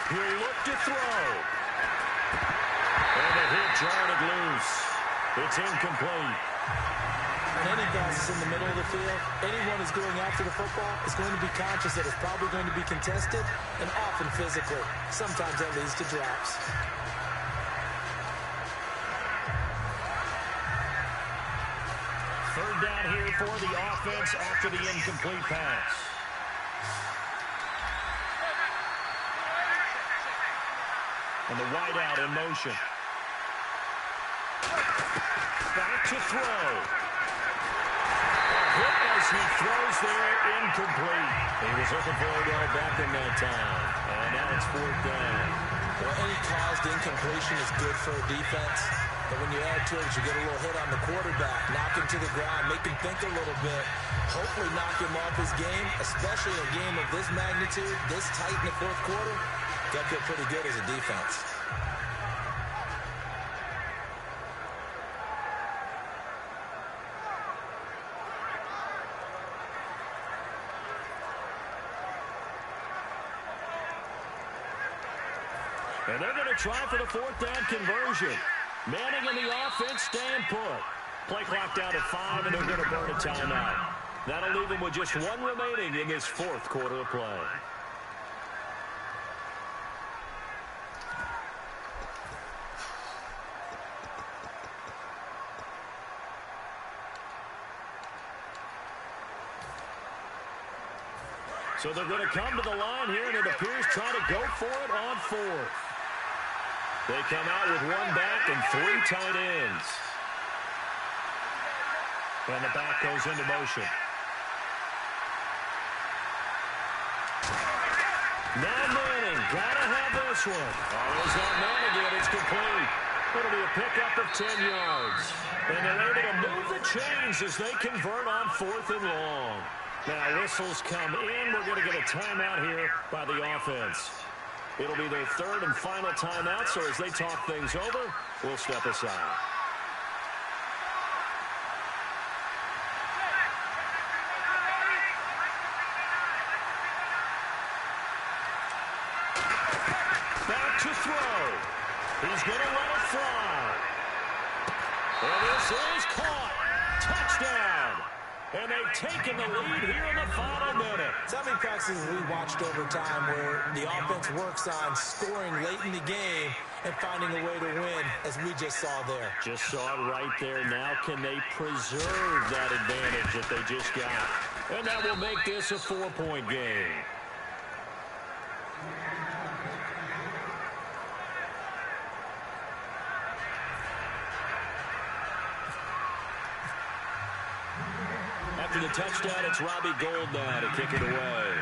He'll look to throw. And a hit jarred it loose. It's incomplete. When any pass is in the middle of the field, anyone who's going after the football is going to be conscious that it's probably going to be contested and often physically. Sometimes that leads to drops. Third down here for the offense after the incomplete pass. And the wideout in motion. Back to throw. A hit as he throws there, incomplete. He was looking for it well back in that time. And now it's 4th down. Well, any caused incompletion is good for a defense. But when you add to it, you get a little hit on the quarterback, knock him to the ground, make him think a little bit, hopefully knock him off his game, especially in a game of this magnitude, this tight in the 4th quarter. Got to feel pretty good as a defense. And they're going to try for the 4th down conversion. Manning and the offense staying put. Play clock down to 5, and they're going to burn a timeout. That'll leave them with just 1 remaining in this 4th quarter of play. So they're going to come to the line here, and it appears try to go for it on 4th. They come out with 1 back and 3 tight ends. And the back goes into motion. Now Manning, gotta have this one. Oh, is that Manning? It's complete. It'll be a pickup of 10 yards. And they're able to move the chains as they convert on 4th and long. Now whistles come in. We're going to get a timeout here by the offense. It'll be their 3rd and final timeout, so as they talk things over, we'll step aside. Back to throw. He's going to let it fly. And this is caught. Touchdown. And they've taken the lead here in the final minute. So many practices we watched over time where the offense works on scoring late in the game and finding a way to win, as we just saw there. Just saw it right there. Now can they preserve that advantage that they just got? And that will make this a 4-point game. After the touchdown, it's Robbie Gould now to kick it away.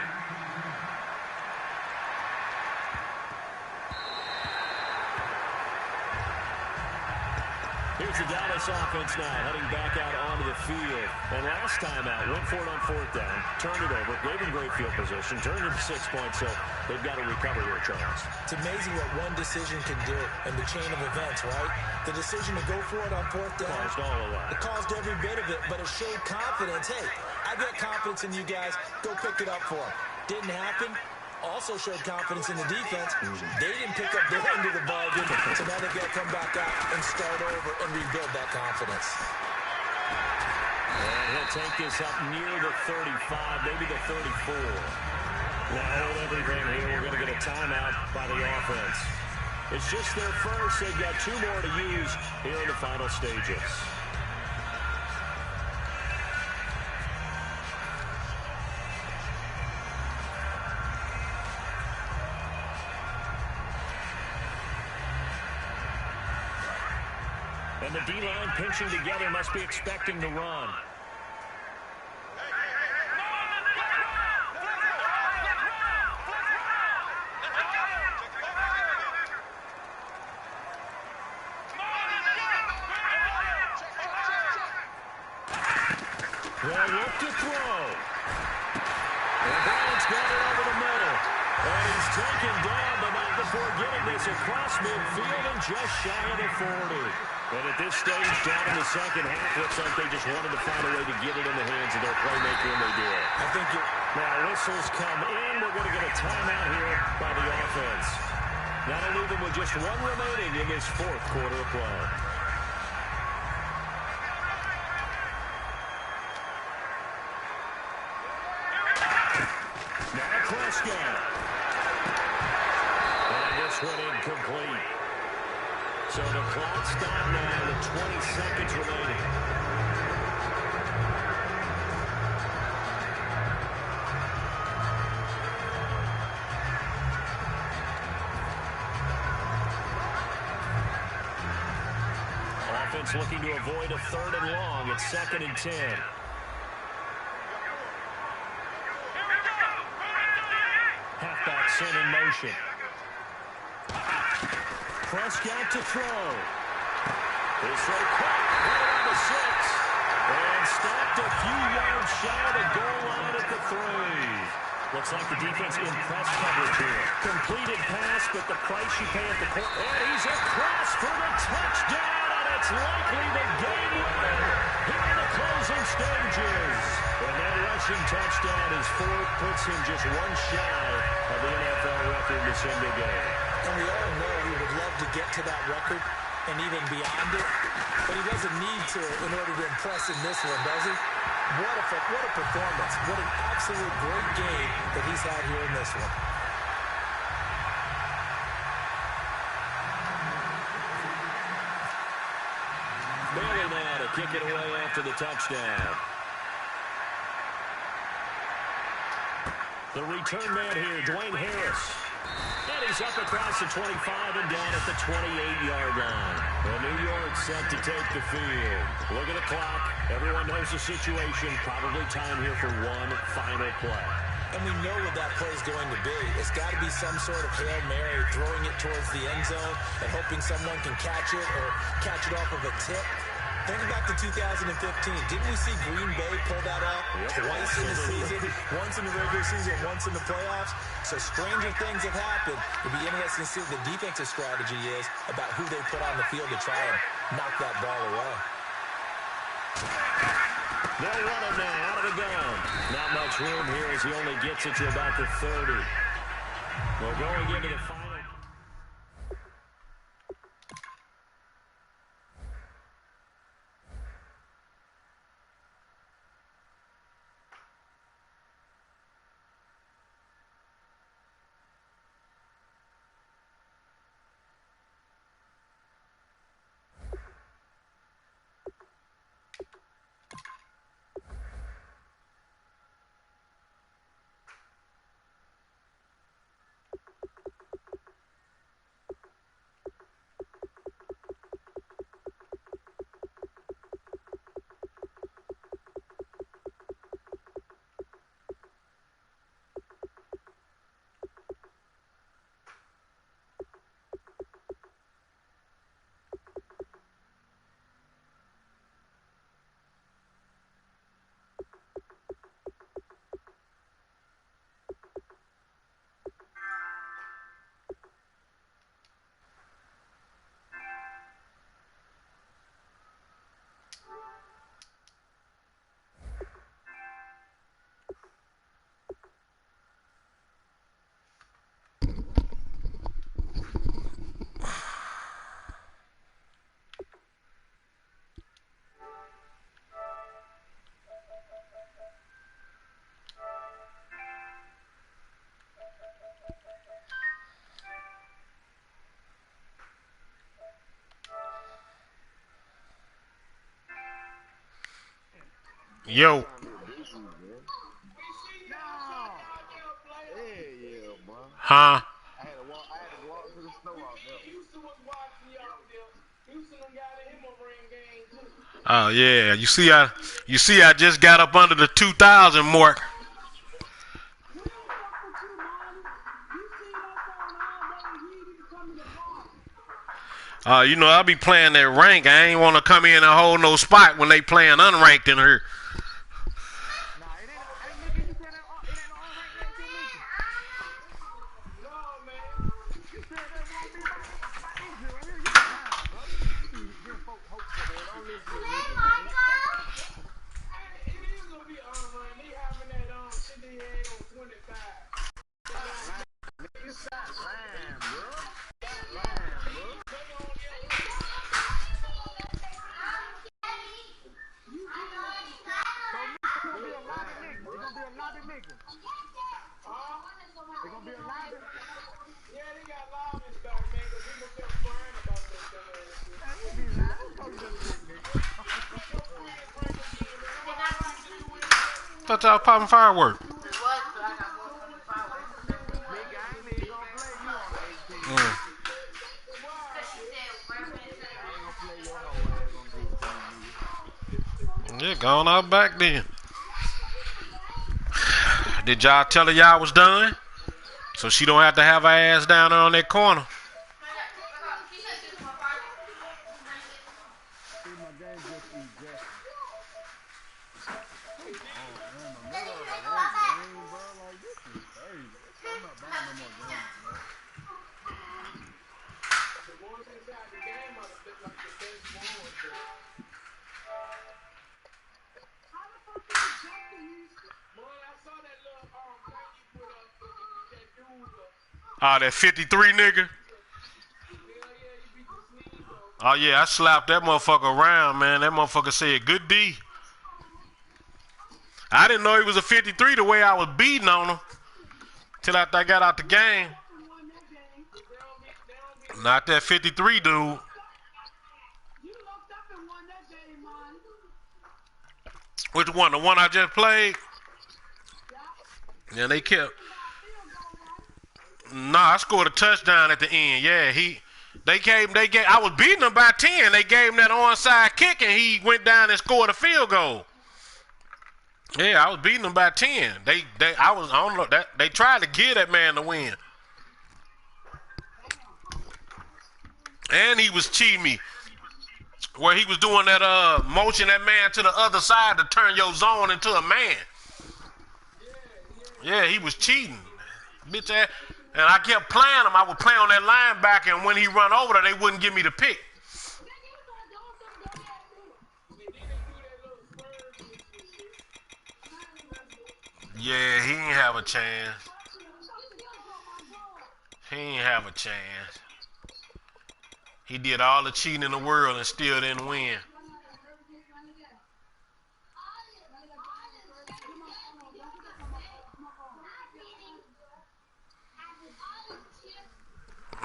Here's the Dallas offense now, heading back out onto the field. And last time out, went for it on 4th down, turned it over, gave him great field position, turned it to 6 points, so they've got to recover here, Charles. It's amazing what one decision can do in the chain of events, right? The decision to go for it on 4th down. Caused all of that. It caused every bit of it, but it showed confidence. Hey, I got confidence in you guys. Go pick it up for them. Didn't happen. Also showed confidence in the defense. They didn't pick up their end of the bargain, so now they've got to come back out and start over and rebuild that confidence. And he'll take this up near the 35, maybe the 34. Now hold everything here. We're going to get a timeout by the offense. It's just their first. They've got 2 more to use here in the final stages. And the D-line pinching together must be expecting the run. They'll look to throw. And Bryant's got it over the middle. And he's taken down, but not before getting this across midfield and just shy of the 40. And at this stage, down in the second half, looks like they just wanted to find a way to get it in the hands of their playmaker, and they did. I think now whistles come in. We're going to get a timeout here by the offense. That'll leave them with just one remaining in this fourth quarter of play. Now Prescott. And this one incomplete. So the clock stopped now with 20 seconds remaining. Offense looking to avoid a 3rd and long. It's 2nd and 10. Halfback sent in motion. Prescott to throw. His throw caught right on the 6. And stopped a few yards shy of the goal line at the 3. Looks like the defense in press coverage here. Completed pass, but the price you pay at the court. And he's across for the touchdown. And it's likely the game winner here in the closing stages. And that rushing touchdown is 4th, puts him just one shy of the NFL record to send the game. And we all know we would love to get to that record and even beyond it, but he doesn't need to in order to impress in this one, does he? What a performance. What an absolute great game that he's had here in this one. Bailey now to kick it away after the touchdown. The return man here, Dwayne Harris. And he's up across the 25 and down at the 28-yard line. And New York set to take the field. Look at the clock. Everyone knows the situation. Probably time here for one final play. And we know what that play is going to be. It's got to be some sort of Hail Mary, throwing it towards the end zone and hoping someone can catch it or catch it off of a tip. Think back to 2015. Didn't we see Green Bay pull that off twice in the season? Once in the regular season, once in the playoffs. So stranger things have happened. It'll be interesting to see what the defensive strategy is about who they put on the field to try and knock that ball away. They'll run it now out of the gun. Not much room here as he only gets it to about the 30. Well, going into the final. Yo. Huh? Oh yeah, you see I just got up under the 2,000 mark. You know, I'll be playing that rank. I ain't want to come in and hold no spot when they playing unranked in here. Thought y'all popping fireworks. Yeah, gone out back then. Did y'all tell her y'all was done? So she don't have to have her ass down there on that corner. That 53 nigga. Oh yeah, I slapped that motherfucker around, man. That motherfucker said good D. I didn't know he was a 53 the way I was beating on him. Till after I got out the game. Not that 53 dude. Which one? The one I just played? Yeah, they kept. Nah, I scored a touchdown at the end. Yeah, they gave. I was beating them by 10. They gave him that onside kick, and he went down and scored a field goal. Yeah, I was beating them by 10. I don't know that they tried to get that man to win, and he was cheating me. Where he was doing that motion that man to the other side to turn your zone into a man. Yeah, he was cheating, bitch ass. And I kept playing him. I would play on that linebacker, and when he run over there, they wouldn't give me the pick. Yeah, he ain't have a chance. He ain't have a chance. He did all the cheating in the world and still didn't win.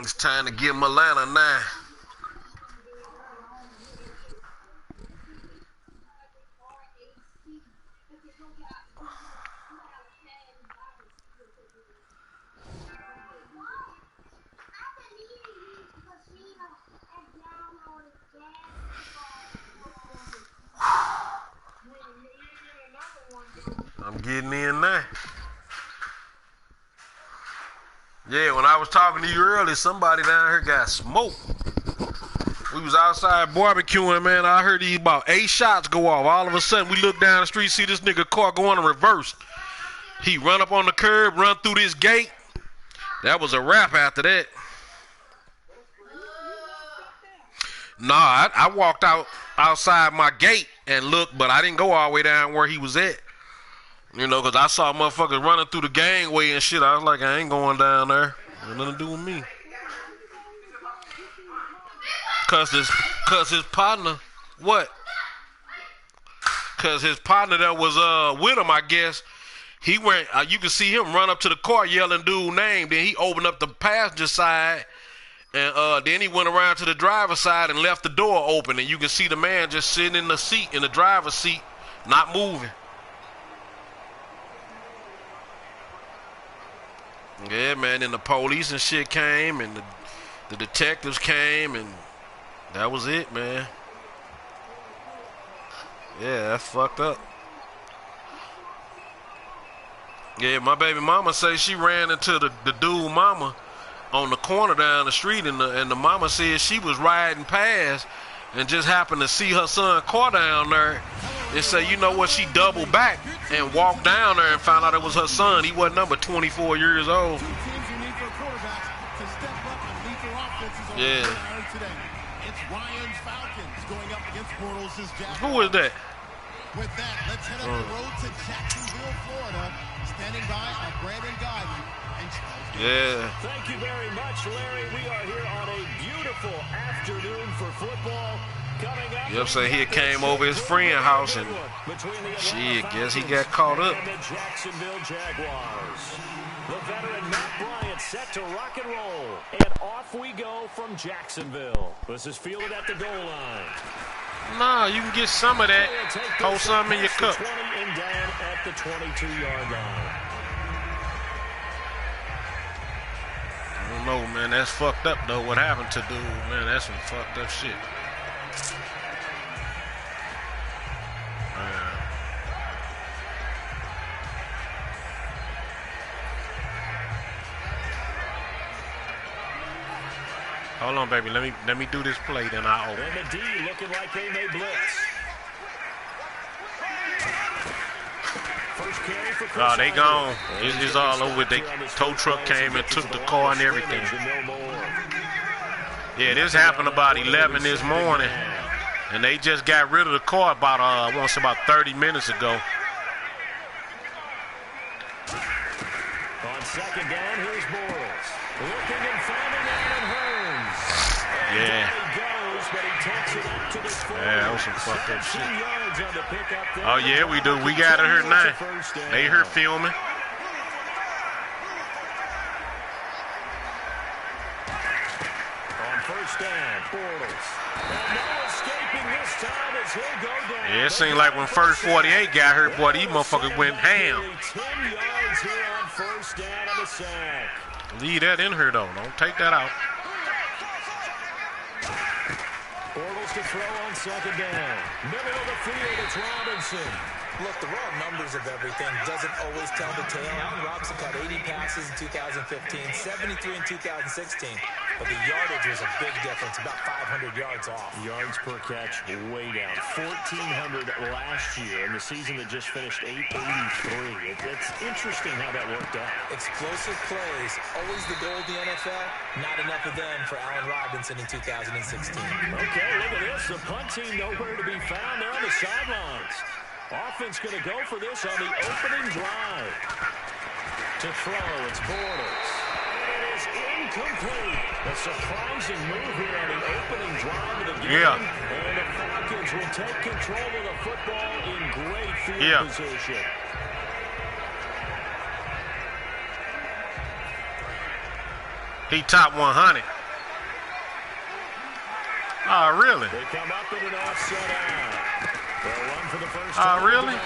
It's time to give him Atlanta now. I'm getting in there. Yeah, when I was talking to you earlier, somebody down here got smoked. We was outside barbecuing, man. I heard these about 8 shots go off. All of a sudden, we look down the street, see this nigga car going in reverse. He run up on the curb, run through this gate. That was a wrap after that. Nah, I walked outside my gate and looked, but I didn't go all the way down where he was at. You know, because I saw motherfuckers running through the gangway and shit. I was like, I ain't going down there. Nothing to do with me. Cause his partner, what? Cause his partner that was with him, I guess, he went. You could see him run up to the car yelling dude's name. Then he opened up the passenger side, and then he went around to the driver's side and left the door open. And you can see the man just sitting in the seat, in the driver's seat, not moving. Yeah, man. And the police and shit came, and the detectives came, and That was it, man. Yeah, that's fucked up. Yeah, my baby mama say she ran into the dude mama on the corner down the street, and the mama said she was riding past and just happened to see her son car down there and say, you know what, she doubled back and walked down there and found out it was her son. He wasn't number 24 years old. Yeah. It's Ryan's Falcons going up against Bortles' Jaguars. Who is that? With that, let's head up the road to Jacksonville, Florida. Standing by are Brandon Guyton and Charles. Yeah. Thank you very much, Larry. We are here on a beautiful afternoon for football. Coming up, You know what I'm saying? He came over his friend's house and shit, guess he got caught up. The Jacksonville Jaguars. The veteran Matt Bryant set to rock and roll. And off we go from Jacksonville. This is fielded at the goal line. Nah, you can get some of that. Hold some in your cup. 20 and down at the 22-yard line. I don't know, man. That's fucked up, though. What happened to dude, man? That's some fucked up shit. Man. Hold on, baby. Let me do this play, then I'll open. And the D looking like they may blitz. First carry for Chris. Oh, they gone. It's all over. They tow truck came and took the car and everything. Yeah, this happened about 11 this morning, and they just got rid of the car about I want to say about 30 minutes ago. On second down, here's Bortles. Looking and finding Allen Hurns. Yeah. Goes, but he takes it up to the 40. Yeah, that was some fucked up shit. 17 yards on the pickup there. Oh, yeah, we do. We got it here now. They here filming. On first down, Bortles. And no escaping this time as he'll go down. Yeah, it seemed like when first 48 got hurt, boy, these motherfuckers went ham. 10 yards here on first down on the sack. Leave that in here, though. Don't take that out. Bortles to throw on second down. Middle of the field, it's Robinson. Look, the raw numbers of everything doesn't always tell the tale. Allen Robinson caught 80 passes in 2015, 73 in 2016. But the yardage was a big difference, about 500 yards off. Yards per catch way down. 1,400 last year in the season that just finished 883. It's interesting how that worked out. Explosive plays, always the goal of the NFL. Not enough of them for Allen Robinson in 2016. Okay, look at this. The punt team nowhere to be found. They're on the sidelines. Offense going to go for this on the opening drive. To throw, it's Bortles. It is incomplete. A surprising move here on the opening drive of the game. Yeah. And the Falcons will take control of the football in great field position. He top 100. Oh, really? They come up in an offset out. They'll run for the first Oh, time. really?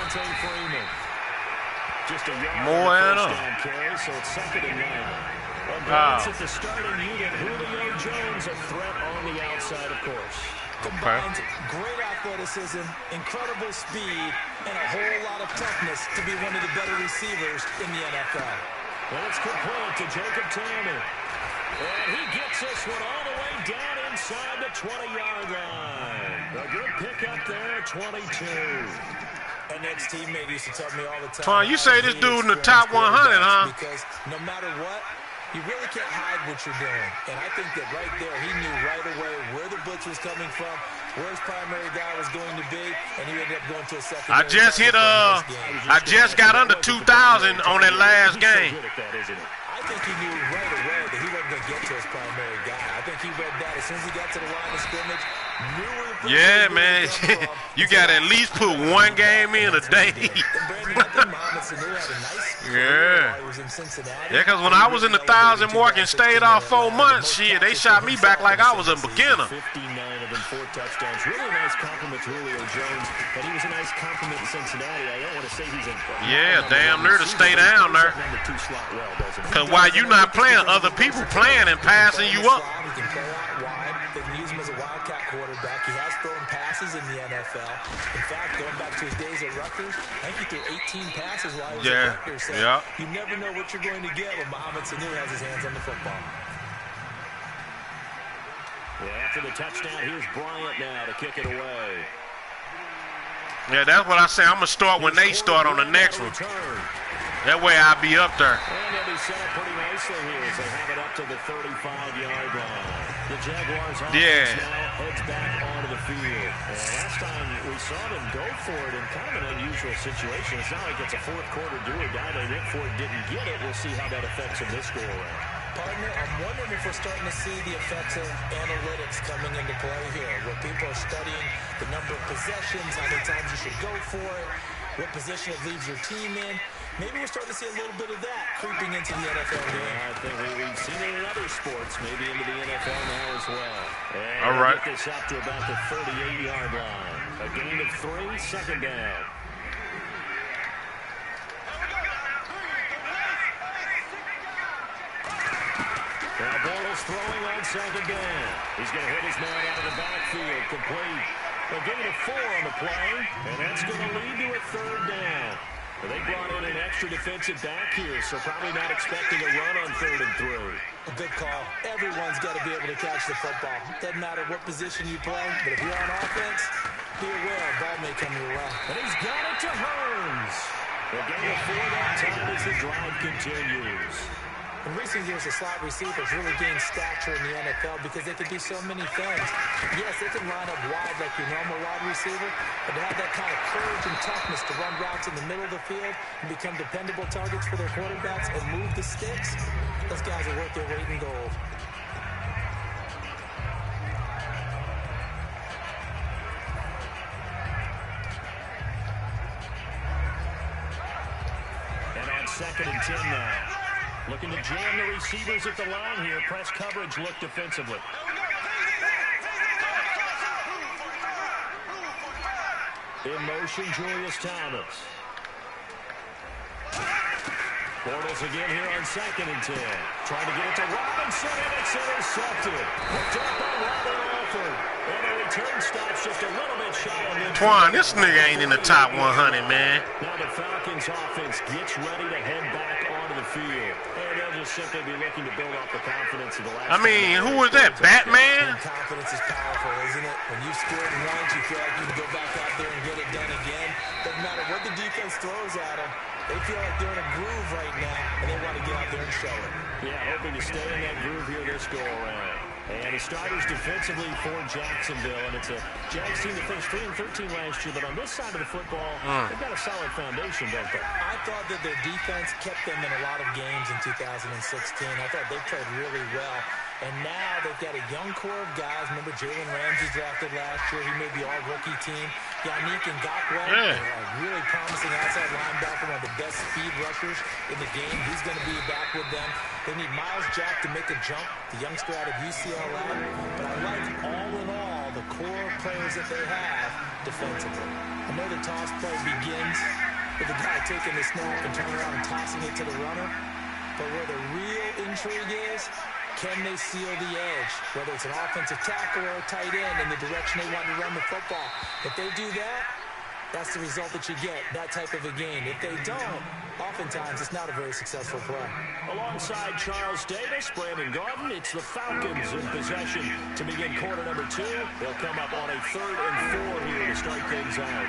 Just a yard More on than the first down carry, so it's second and 9. A glance at the starting unit. Julio Jones, a threat on the outside, of course. Combines great athleticism, incredible speed, and a whole lot of toughness to be one of the better receivers in the NFL. And it's complete to Jacob Taylor. And he gets this one all the way down inside the 20-yard line. A good pickup there, 22. An ex-teammate used to tell me all the time. Twan, you say this dude in the top 100, huh? Because no matter what, you really can't hide what you're doing. And I think that right there, he knew right away where the blitz was coming from, where his primary guy was going to be, and he ended up going to a second. I just got under 2,000 on that last game. I think he knew right away that he wasn't going to get to his primary guy. I think he read that as soon as he got to the line of scrimmage. Yeah, man. You got to at least put one game in a day. Yeah. Yeah, because when I was in the 1,000 mark and stayed off 4 months, shit, they shot me back like I was a beginner. 59 of them, 4 touchdowns. Really nice compliment to Julio Jones, but he was a nice compliment in Cincinnati. I don't want to say he's a... Yeah, damn near to stay down there. Because while you not playing, other people playing and passing you up. They can use him as a wildcat quarterback. He has thrown passes in the NFL. In fact, going back to his days at Rutgers, I think he threw 18 passes while he was at Rutgers. So you never know what you're going to get when Mohamed Sanu has his hands on the football. Yeah, after the touchdown, here's Bryant now to kick it away. Yeah, that's what I say. I'm going to start when they start on the next one. That way I'll be up there. And they'll be set up pretty nicely here as they have it up to the 35-yard line. The Jaguars offense now heads back onto the field. And last time we saw them go for it in kind of an unusual situation. It's not like it's a fourth quarter do or die. They went for it, didn't get it. We'll see how that affects them this go around. Partner, I'm wondering if we're starting to see the effects of analytics coming into play here, where people are studying the number of possessions, how many times you should go for it, what position it leaves your team in. Maybe we're starting to see a little bit of that creeping into the NFL game. I think we've seen it in other sports, maybe into the NFL now as well. And all right. Get this up to about the 38-yard line. A gain of 3, second down. Now Bortles throwing on second down. He's going to hit his man out of the backfield, complete. They'll give it a 4 on the play, and that's going to lead to a third down. They brought in an extra defensive back here, so probably not expecting a run on 3rd and 3. A good call. Everyone's got to be able to catch the football. Doesn't matter what position you play, but if you're on offense, be aware a ball may come your way. And he's got it to Hearns. The gain of 4 that time as the drive continues. In recent years, the slot receivers really gained stature in the NFL because they can do so many things. Yes, they can line up wide like your normal wide receiver, but to have that kind of courage and toughness to run routes in the middle of the field and become dependable targets for their quarterbacks and move the sticks, those guys are worth their weight in gold. And on 2nd and 10 now. Looking to jam the receivers at the line here. Press coverage look defensively. In motion, Julius Thomas. Bortles again here on 2nd and 10. Trying to get it to Robinson, and it's intercepted. Picked up by Robert Alford. And a return stop's just a little bit shy of him. Twan, this nigga ain't in the top 100, man. Now the Falcons offense gets ready to head back onto the field. And they'll just simply be looking to build off the confidence of the last. I mean, who was that, Batman? And confidence is powerful, isn't it? When you've scored once, you feel like you can go back out there and get it done again. Doesn't matter what the defense throws at them. They feel like they're in a groove right now, and they want to get out there and show it. Yeah, hoping to stay in that groove here this go-around. And the starters defensively for Jacksonville, and it's a Jags team that finished 3-13 last year, but on this side of the football, they've got a solid foundation, don't they? I thought that their defense kept them in a lot of games in 2016. I thought they played really well. And now they've got a young core of guys. Remember, Jalen Ramsey drafted last year. He made the all-rookie team. Yannick Ngakoue, a really promising outside linebacker, one of the best speed rushers in the game. He's going to be back with them. They need Miles Jack to make a jump, the youngster out of UCLA. But I like, all in all, the core players that they have defensively. I know the toss play begins with the guy taking the snap and turning around and tossing it to the runner. But where the real intrigue is, can they seal the edge, whether it's an offensive tackle or a tight end in the direction they want to run the football? If they do that, that's the result that you get, that type of a game. If they don't, oftentimes it's not a very successful play. Alongside Charles Davis, Brandon Garden, it's the Falcons in possession to begin quarter number 2. They'll come up on a 3rd and 4 here to start things out.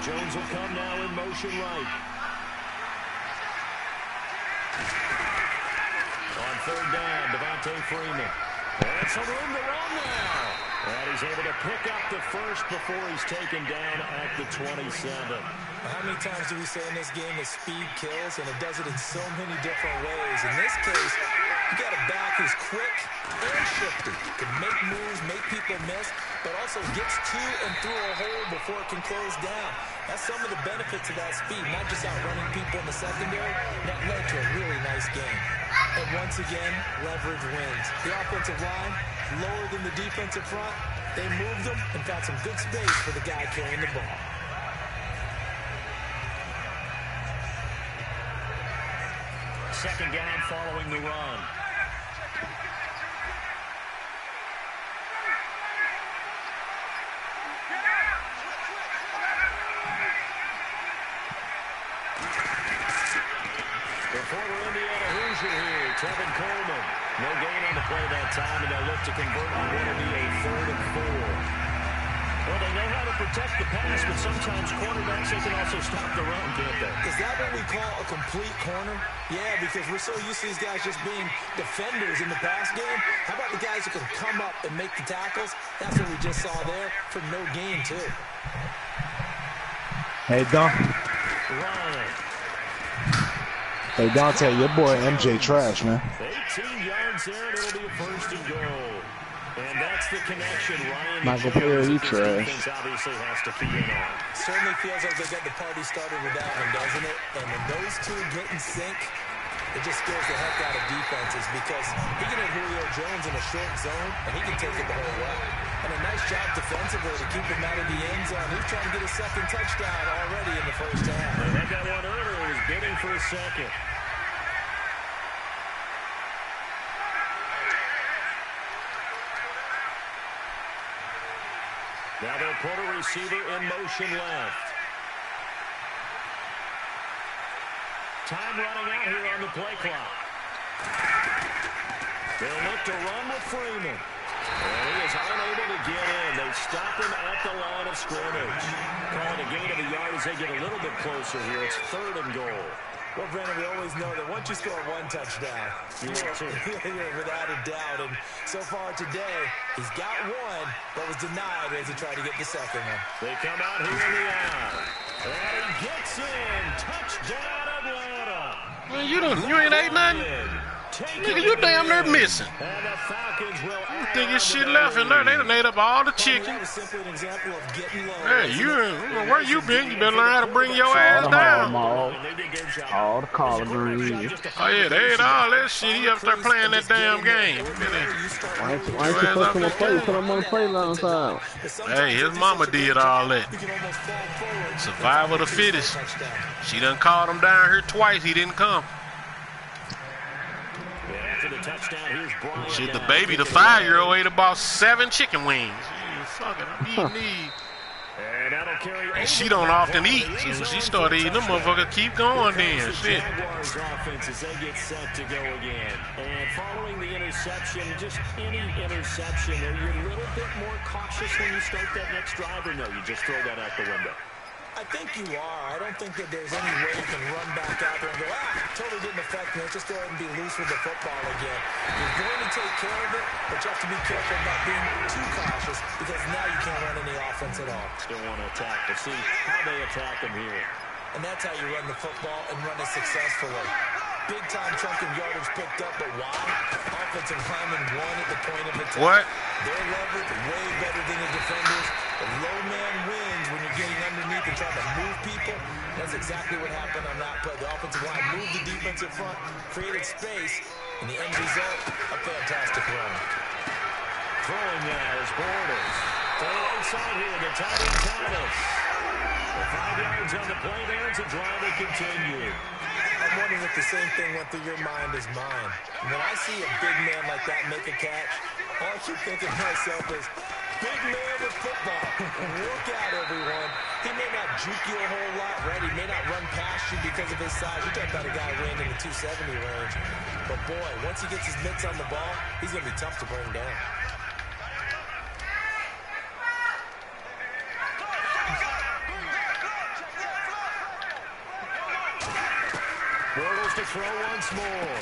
Jones will come now in motion right. On 3rd down, Devontae Freeman. And some room to run now. And he's able to pick up the first before he's taken down at the 27. How many times do we say in this game that speed kills, and it does it in so many different ways? In this case, you got a back who's quick and shifty, can make moves, make people miss, but also gets to and through a hole before it can close down. That's some of the benefits of that speed, not just outrunning people in the secondary. That led to a really nice game. And once again, leverage wins. The offensive line, lower than the defensive front, they moved them and found some good space for the guy carrying the ball. Second down following the run. No gain on the play that time, and they'll look to convert on what will be a 3rd and 4. Well, they know how to protect the pass, but sometimes quarterbacks, they can also stop the run, can't they? Is that what we call a complete corner? Yeah, because we're so used to these guys just being defenders in the pass game. How about the guys who can come up and make the tackles? That's what we just saw there for no gain, too. Hey, Hey, Dante, your boy MJ trash, man. 18 yards there, and it'll be a 1st and goal. And that's the connection. Ryan Michael Perry, he trash. Obviously has to key in on. Certainly feels like they got the party started with that one, doesn't it? And when those two get in sync, it just scares the heck out of defenses because he can hit Julio Jones in a short zone, and he can take it the whole way. And a nice job defensively to keep him out of the end zone. He's trying to get a 2nd touchdown already in the 1st half. They had that one earlier. He was bidding for a 2nd. Now they'll put a receiver in motion left. Time running out here on the play clock. They'll look to run with Freeman. And he is unable to get in. They stop him at the line of scrimmage. Calling a gain of a yard as they get a little bit closer here. It's 3rd and goal. Well, Brandon, we always know that once you score 1 touchdown, you're without a doubt. And so far today, he's got 1, but was denied as he tried to get the 2nd one. They come out here in the eye. And he gets in. Touchdown, Atlanta. Man, you ain't ate nothing. Nigga, you damn near missing. And the Falcons will You think it's shit left in there? They done ate up all the chicken. That was simply an example of getting low. Hey, where you been? You better learn how to bring your ass down. All the collard greens. Oh, yeah, they ate all that shit. He up there playing that damn game. Why ain't you put him on play? Put him on the play long time. Hey, his mama did all that. Survival of the fittest. She done called him down here twice. He didn't come. The touchdown, here's Brian. Shit, the baby, the 5-year-old, ate about 7 chicken wings. Fucking, I'm eating these. And that'll carry. And she don't often eat, so when she started eating, them motherfuckers keep going then. Shit. Jaguars offense as they get set to go again. And following the interception, just any interception, are you a little bit more cautious when you start that next drive, or no, you just throw that out the window? I think you are. I don't think that there's any way you can run back out there and go, totally didn't affect me. Let's just go ahead and be loose with the football again. You're going to take care of it, but you have to be careful about being too cautious because now you can't run any offense at all. Still want to attack to see how they attack them here. And that's how you run the football and run it successfully. Big-time chunk of yardage picked up, but why? Offensive lineman won at the point of attack. What? They're levered way better than the defenders. The low man wins when you're getting underneath and trying to move people. That's exactly what happened on that play. The offensive line moved the defensive front, created space, and the end result, a fantastic run. Throwing now is Borders. To the right side here, the tight end Thomas. 5 yards on the play there as the drive will continue. I'm wondering if the same thing went through your mind as mine. When I see a big man like that make a catch, all I keep thinking to myself is, big man with football. Look out, everyone. He may not juke you a whole lot, right? He may not run past you because of his size. You're talking about a guy weighing in the 270 range. But, boy, once he gets his mitts on the ball, he's going to be tough to bring down. Bortles to throw once more.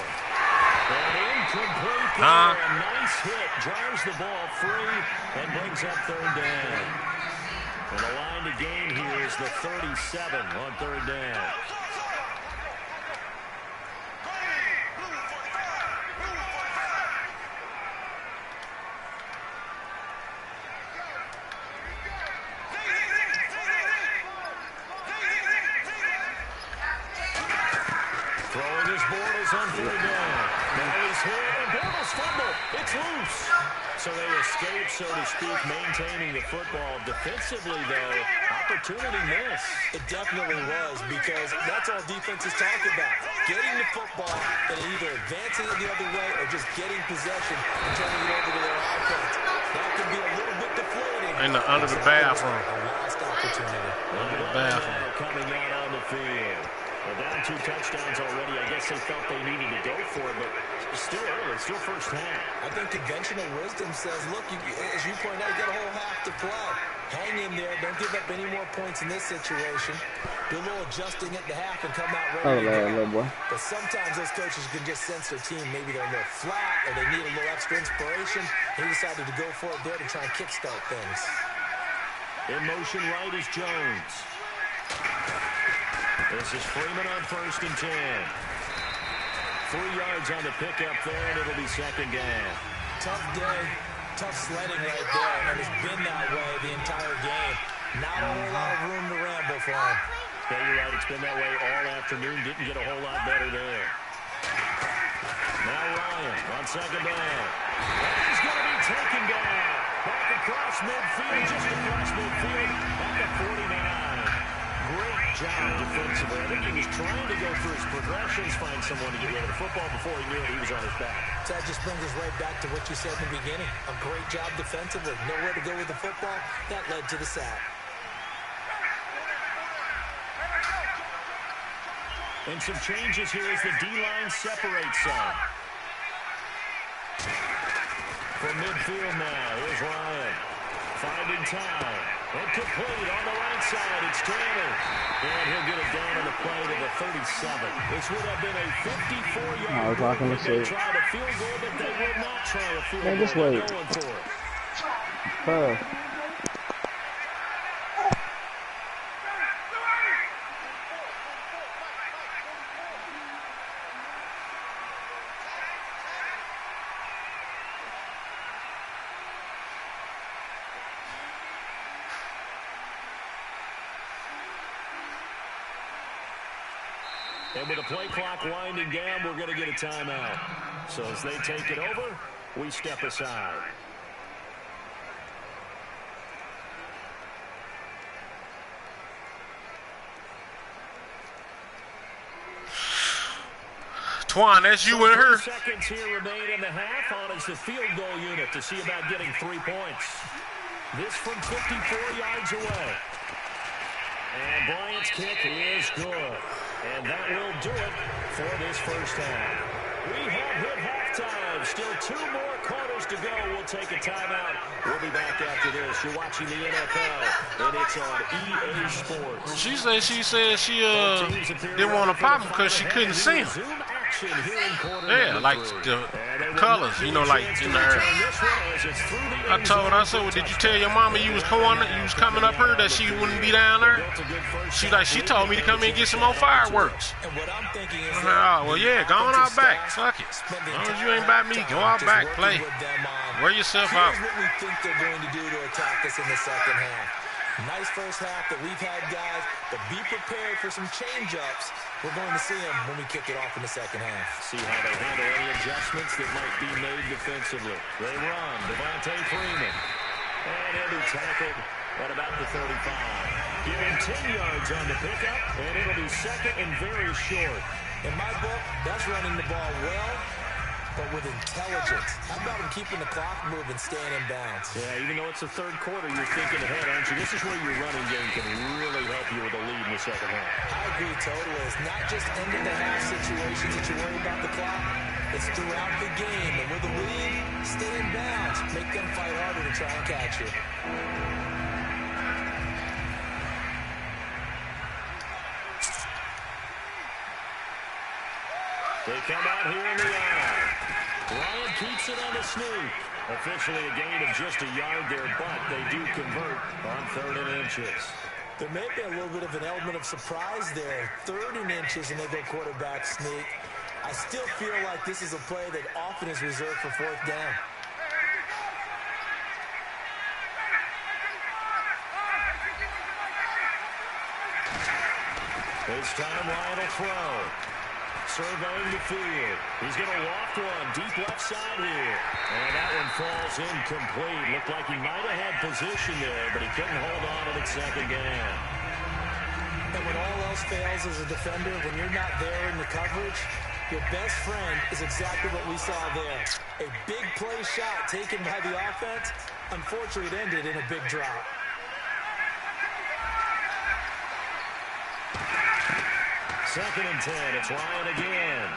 An incomplete throw. A nice hit. Drives the ball free and brings up 3rd down. And the line to gain here is the 37 on 3rd down. Throwing his Bortles on 3rd down. Now he's hit, and Bortles fumble. It's loose. So they escape, so to speak, maintaining the football. Defensively, though, opportunity miss. It definitely was, because that's all defenses talk about. Getting the football and either advancing it the other way or just getting possession and turning it over to their offense. That can be a little bit deflating. Under the bathroom. A lost opportunity. Under the bathroom. Coming out on the field. Well, down 2 touchdowns already. I guess they felt they needed to go for it, but it's still early. It's still first half. I think conventional wisdom says, look, as you point out, you got a whole half to play. Hang in there. Don't give up any more points in this situation. Do a little adjusting at the half and come out ready to go. But sometimes those coaches can just sense their team. Maybe they're a little flat or they need a little extra inspiration. He decided to go for it there to try and kickstart things. In motion right is Jones. This is Freeman on 1st and 10. 3 yards on the pickup there, and it'll be second down. Tough day, tough sledding right there, and it's been that way the entire game. Not a whole lot of room to ramble for him. Yeah, you're right. It's been that way all afternoon. Didn't get a whole lot better there. Now Ryan on second down. And he's going to be taken down. Back across midfield, just across midfield, at the 49. Great job defensively. I think he was trying to go through his progressions, find someone to get rid of the football. Before he knew it, he was on his back. So that just brings us right back to what you said in the beginning. A great job defensively. Nowhere to go with the football. That led to the sack. And some changes here as the D-line separates some. From midfield now, here's Ryan. Finding time. And complete on the right side. It's Tanner. And he'll get it down on the play to the 37. This would have been a 54-yard run. They tried a field goal, but they would not try a field goal. Just wait. Going for it. And with the play clock winding down, we're going to get a timeout. So as they take it over, we step aside. Twan, that's you and her. Seconds here remain in the half on as the field goal unit to see about getting 3 points. This from 54 yards away. And Bryant's kick is good. And that will do it for this first half. We have hit halftime. Still 2 more quarters to go. We'll take a timeout. We'll be back after this. You're watching the NFL, and it's on EA Sports. She said she didn't want to pop him because she couldn't see him. Yeah, like the colors, you know, like in the air. I told her, I said, well, did you tell your mama you was coming up here that she wouldn't be down there? She told me to come in and get some more fireworks. Oh, well, yeah, go on out back. Fuck it. As long as you ain't by me, go out back, play. Wear yourself out. Here's what we think they're going to do to attack us in the second half. Nice first half that we've had, guys, but be prepared for some change-ups. We're going to see them when we kick it off in the second half. See how they handle any adjustments that might be made defensively. They run. Devontae Freeman. And he'll be tackled at about the 35. Give him 10 yards on the pickup, and it'll be second and very short. In my book, that's running the ball well, but with intelligence. How about him keeping the clock moving, staying in bounds? Yeah, even though it's the third quarter, you're thinking ahead, aren't you? This is where your running game can really help you with a lead in the second half. I agree totally. It's not just ending the half situations that you worry about the clock. It's throughout the game. And with a lead, stay in bounds. Make them fight harder to try and catch you. They come out here in the eye. Ryan keeps it on the sneak. Officially a gain of just a yard there, but they do convert on 3rd and inches. There may be a little bit of an element of surprise there. 3rd and inches, and they go quarterback sneak. I still feel like this is a play that often is reserved for 4th down. This time Ryan will throw. Surveying the field. He's going to loft one deep left side here. And that one falls incomplete. Looked like he might have had position there, but he couldn't hold on to it second down. And when all else fails as a defender, when you're not there in the coverage, your best friend is exactly what we saw there. A big play shot taken by the offense. Unfortunately, it ended in a big drop. 2nd and 10. It's Ryan again.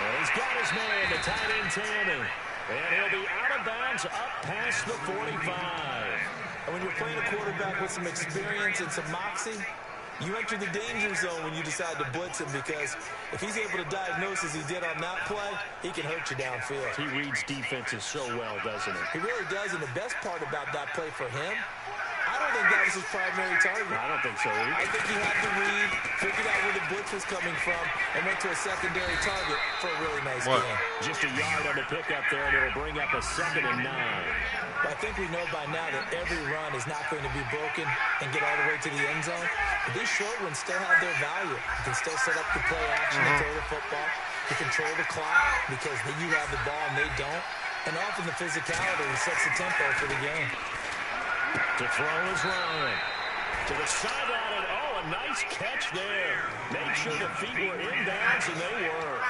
And he's got his man, the tight end Tammy. And he'll be out of bounds up past the 45. And when you're playing a quarterback with some experience and some moxie, you enter the danger zone when you decide to blitz him, because if he's able to diagnose as he did on that play, he can hurt you downfield. He reads defenses so well, doesn't he? He really does, and the best part about that play for him, I don't think that was his primary target. I don't think so either. I think he had to read, figured out where the blitz was coming from, and went to a secondary target for a really nice gain. Just a yard on the pickup there, and it'll bring up a 2nd and 9. But I think we know by now that every run is not going to be broken and get all the way to the end zone. But these short ones still have their value. You can still set up the play action and throw the football. You control the clock because you have the ball and they don't. And often the physicality sets the tempo for the game. To throw is Ryan. To the sideline, and a nice catch there. Made sure the feet were inbounds, and they were.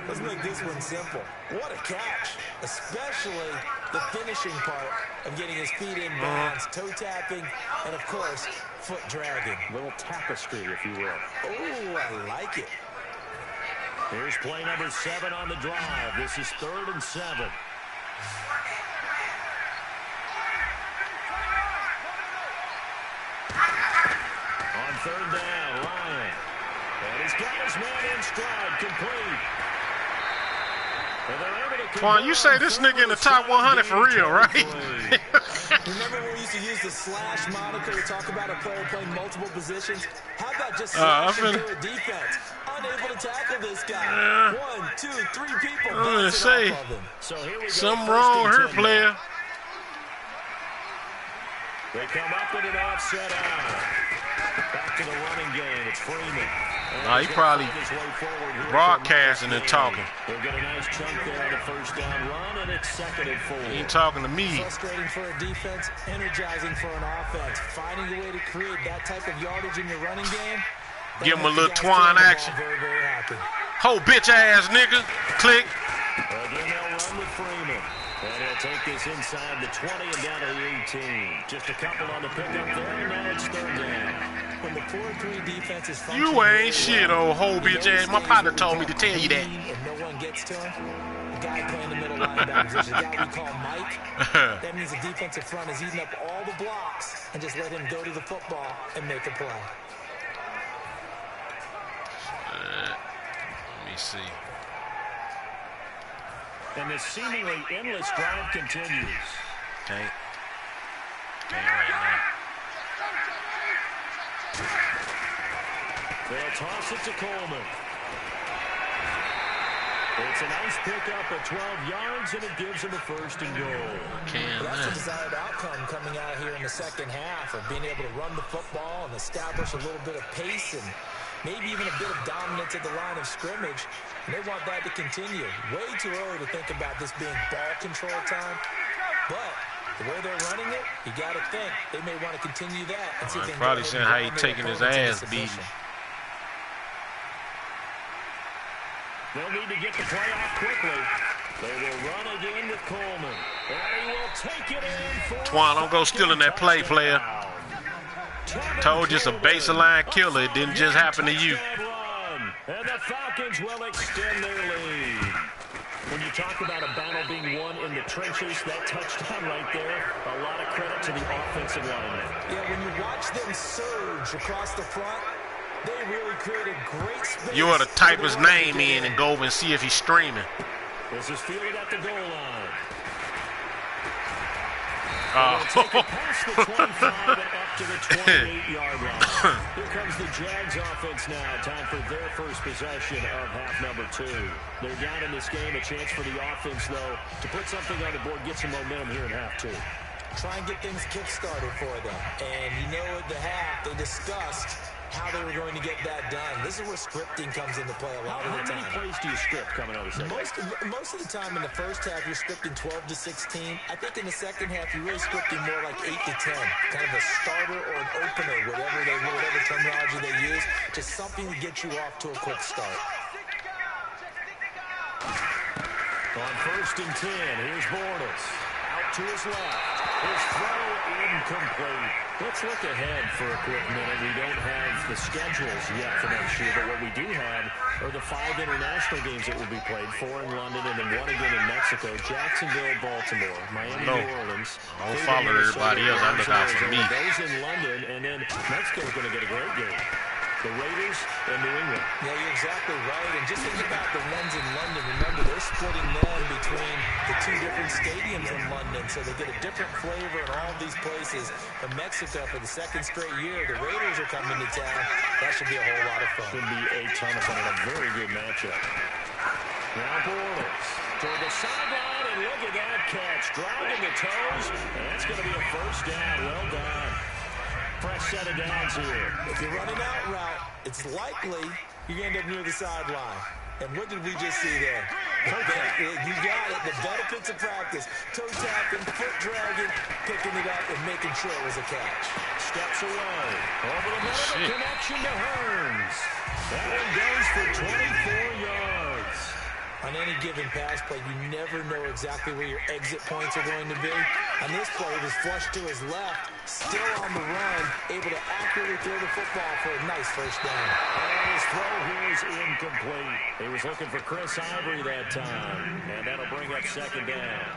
Let's make this one simple. What a catch, especially the finishing part of getting his feet in bounds, toe tapping, and of course, foot dragging. Little tapestry, if you will. Oh, I like it. Here's play number 7 on the drive. This is 3rd and 7. On 3rd down, Ryan. And he's got his man in stride, complete. Quan, you say this nigga in the top 100 for real, right? Remember when we used to use the slash moniker to talk about a player playing multiple positions? How about just slashing through a defense? Unable to tackle this guy. 1, 2, 3 people. I'm gonna say so here we go. Something wrong with her player. They come up with an offset out. Back to the running game. It's Freeman. He probably broadcasting and talking. They'll get a nice chunk there on the 1st down run, and it's 2nd and 4. He ain't talking to me. Frustrating for a defense, energizing for an offense. Finding a way to create that type of yardage in your running game. Give him a little twine action. Very, very happy. Ho, bitch ass nigga. Click. Again, they'll run with Freeman. And he'll take this inside the 20 and down to the 18. Just a couple on the pickup there, and now it's 3rd down. When the 4-3 defense is you ain't shit, old whole bitch ass. My partner told me to tell you that. If no one gets to him, the guy playing the middle linebacker position, the guy we call Mike, that means the defensive front is eating up all the blocks and just let him go to the football and make a play. Let me see. And this seemingly endless drive continues. Okay. Right now. They'll toss it to Coleman. It's a nice pickup of 12 yards, and it gives him a 1st and goal. That's the desired outcome coming out here in the 2nd half of being able to run the football and establish a little bit of pace and maybe even a bit of dominance at the line of scrimmage. And they want that to continue. Way too early to think about this being ball control time. But the way they're running it, you got to think they may want to continue that. And see if they can probably saying how he taking his ass beating. They'll need to get the play off quickly. They will run again with Coleman. And he will take it in for Twan, don't go stealing that play, player. Told you it's a baseline killer. It didn't just happen to you. And the Falcons will extend their lead. When you talk about a battle being won in the trenches, that touchdown right there, a lot of credit to the offensive line. Yeah, when you watch them surge across the front, they really created great space. You ought to type his name in and go over and see if he's streaming. This is fielded at the goal line. Take it past the 25 and up to the 28-yard line. Here comes the Jags offense now. Time for their first possession of half number 2. They're down in this game. A chance for the offense, though, to put something on the board, get some momentum here in half 2. Try and get things kick-started for them. And you know at the half, they discussed how they were going to get that done. This is where scripting comes into play a lot of the time. How many plays do you script coming out of the second? Most of the time in the first half, you're scripting 12 to 16. I think in the second half, you're really scripting more like 8 to 10. Kind of a starter or an opener, whatever terminology they use. Just something to get you off to a quick start. On 1st and 10, here's Bortles. Out to his left. His throw incomplete. Let's look ahead for a quick minute. We don't have the schedules yet for next year, but what we do have are the 5 international games that will be played, 4 in London and then 1 again in Mexico, Jacksonville, Baltimore, Miami, New Orleans. I don't follow everybody else. I look out for me. Those in London, and then Mexico's going to get a great game. The Raiders and New England. Yeah, you're exactly right. And just think about the ones in London. Remember, they're splitting them between the 2 different stadiums in London, so they get a different flavor in all these places. From Mexico for the 2nd straight year, the Raiders are coming to town. That should be a whole lot of fun. Should be a ton of fun and a very good matchup. Now Bortles toward the sideline, and look at that catch. Driving the toes, and that's going to be a first down. Well done. Fresh set of downs here. If you're running out route, it's likely you're going to end up near the sideline. And what did we just see there? You got it. The benefits of practice. Toe tapping, foot dragging, picking it up, and making sure it was a catch. Steps away. Over the middle, the connection to Hearns. That one goes for 24 yards. On any given pass play, you never know exactly where your exit points are going to be. On this play, it was flushed to his left, still on the run, able to accurately throw the football for a nice first down. And his throw here is incomplete. He was looking for Chris Ivory that time, and that'll bring up 2nd down.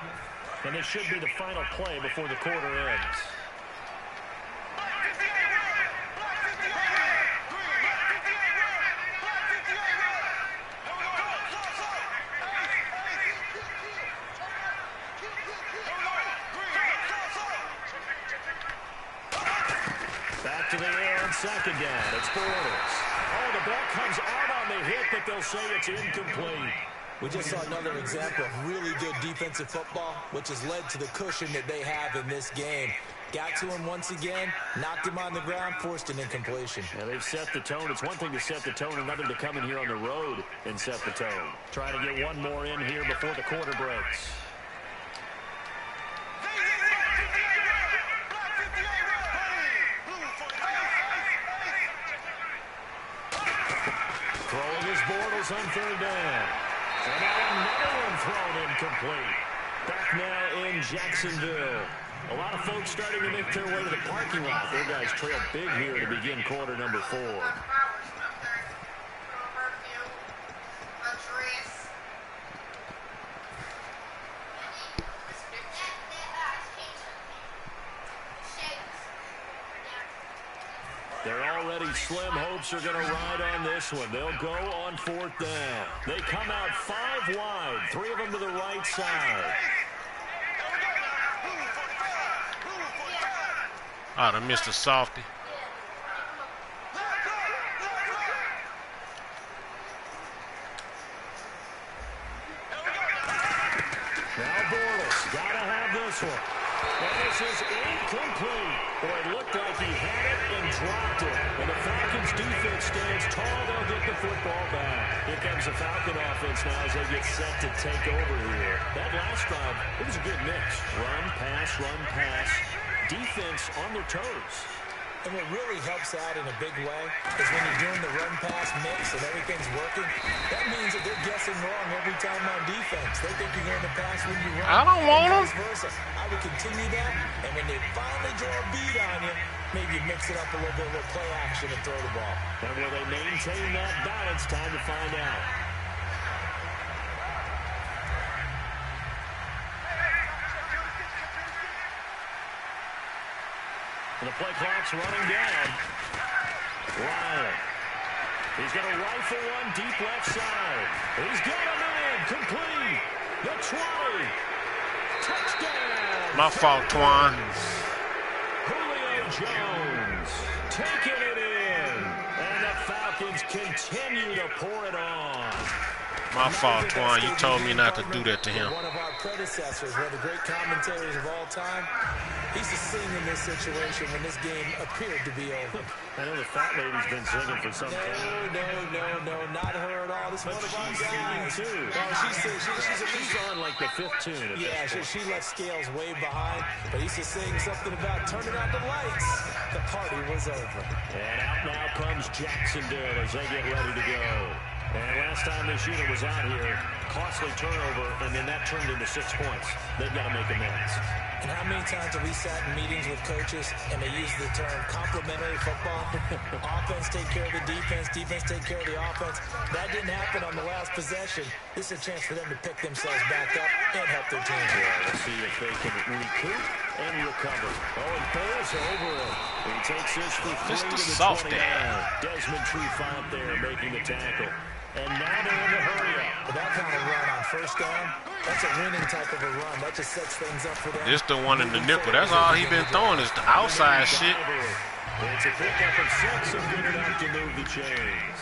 And this should be the final play before the quarter ends. To the air on 2nd down. It's Bortles. Oh, the ball comes out on the hit, but they'll say it's incomplete. We just saw another example of really good defensive football, which has led to the cushion that they have in this game. Got to him once again, knocked him on the ground, forced an incompletion. Yeah, they've set the tone. It's one thing to set the tone, another to come in here on the road and set the tone. Trying to get one more in here before the quarter breaks. Throwing his Bortles on 3rd down. And now another one thrown incomplete. Back now in Jacksonville. A lot of folks starting to make their way to the parking lot. Their guys trail big here to begin quarter number 4. They're already slim hopes are going to ride on this one. They'll go on 4th down. They come out 5 wide, 3 of them to the right side. Oh, I missed a softy. Now Bortles, gotta have this one. And this is incomplete. Boy, it looked like he had it and dropped it. And the Falcons defense stands tall. They'll get the football back. Here comes the Falcon offense now as they get set to take over here. That last drive, it was a good mix. Run, pass, defense on their toes. And what really helps out in a big way is when you're doing the run-pass mix and everything's working, that means that they're guessing wrong every time on defense. They think you're going to pass when you run. I don't want them. Vice versa. I would continue that, and when they finally draw a beat on you, maybe you mix it up a little bit with play action and throw the ball. And will they maintain that balance? Time to find out. And the play clock's running down. Ryan. He's going to rifle one deep left side. He's got a man. Complete. The 20. Touchdown. My fault, Twan. Julio Jones taking it in. And the Falcons continue to pour it on. My fault, Twan. You told me not to do that to him. One of our predecessors, one of the great commentators of all time, he used to sing in this situation when this game appeared to be over. I know the fat lady's been singing for some time. No, not her at all. This is one of our guys. Too. No, she's on like the 5th tune. Yeah, she left Scales way behind, but he used to sing something about turning out the lights. The party was over. And out now comes Jacksonville as they get ready to go. And last time this unit was out here, costly turnover, and then that turned into 6 points. They've got to make amends. And how many times have we sat in meetings with coaches and they use the term complementary football? Offense take care of the defense, defense take care of the offense. That didn't happen on the last possession. This is a chance for them to pick themselves back up and help their team. Yeah, let's see if they can recoup and recover. Oh, and Bears over it. He takes this for 3 to the 29. Desmond Trufant there making the tackle. And now they're in the hurry-up. That kind of run on first down, that's a winning type of a run. That just sets things up for them. This the one in the nickel. That's all he been throwing is the outside shit. It's a pickup of 6 and good enough to move the chains.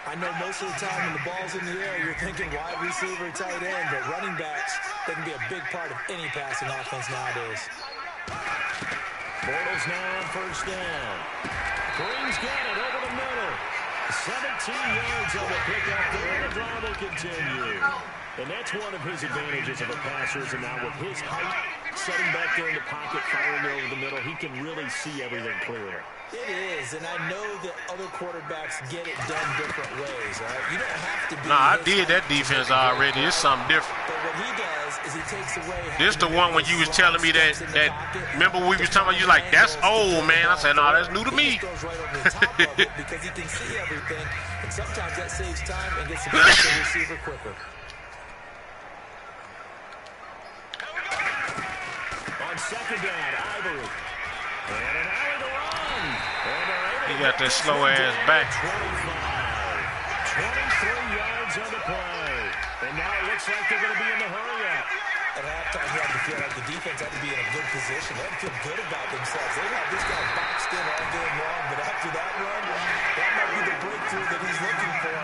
I know most of the time when the ball's in the air, you're thinking wide receiver, tight end, but running backs, they can be a big part of any passing offense nowadays. Bortles now on first down. Green's got it over the middle. 17 yards on the pickup there. The drive will continue. And that's one of his advantages of a passer, and now with his height, setting back there in the pocket, firing over the middle, he can really see everything clearly. It is, and I know that other quarterbacks get it done different ways, all right? You don't have to be... Nah, I did that defense already. It's something different. But what he does is he takes away... This the one when you was telling me that remember we was talking about, you like, that's old, man. I said, no, that's new to me. Because he can see everything, and sometimes that saves time and gets the receiver quicker. On second down, Ivory. And an alley to run. He got that slow ass back. 23 yards on the play. And now it looks like they're going to be in the hurry-up. At halftime, you had to feel like the defense had to be in a good position. They had to feel good about themselves. They had this guy boxed in all game long, but after that run, that might be the breakthrough that he's looking for.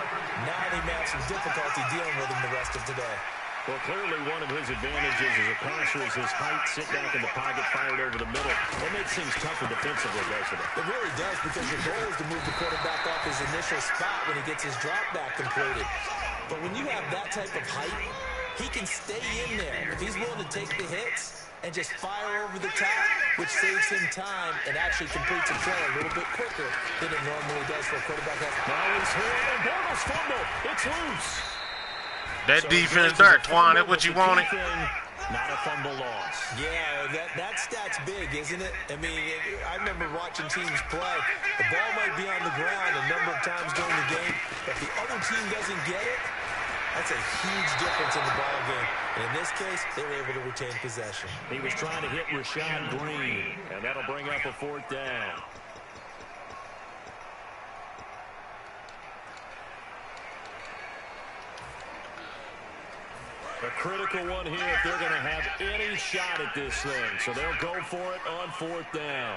Now they may have some difficulty dealing with him the rest of today. Well, clearly one of his advantages as a passer is his height, sit back in the pocket, fired over the middle. That makes things tougher defensively, doesn't it? It really does, because your goal is to move the quarterback off his initial spot when he gets his drop back completed. But when you have that type of height, he can stay in there. If he's willing to take the hits and just fire over the top, which saves him time and actually completes a throw a little bit quicker than it normally does for a quarterback. Now he's hit, and Bortles fumble. It's loose. That defense dirt, Twan, that's what you wanted. Not a fumble loss. Yeah, that stat's big, isn't it? I mean, I remember watching teams play. The ball might be on the ground a number of times during the game, but if the other team doesn't get it, that's a huge difference in the ball game. And in this case, they were able to retain possession. He was trying to hit Rashad Green, and that'll bring up a 4th down. A critical one here if they're going to have any shot at this thing. So they'll go for it on 4th down.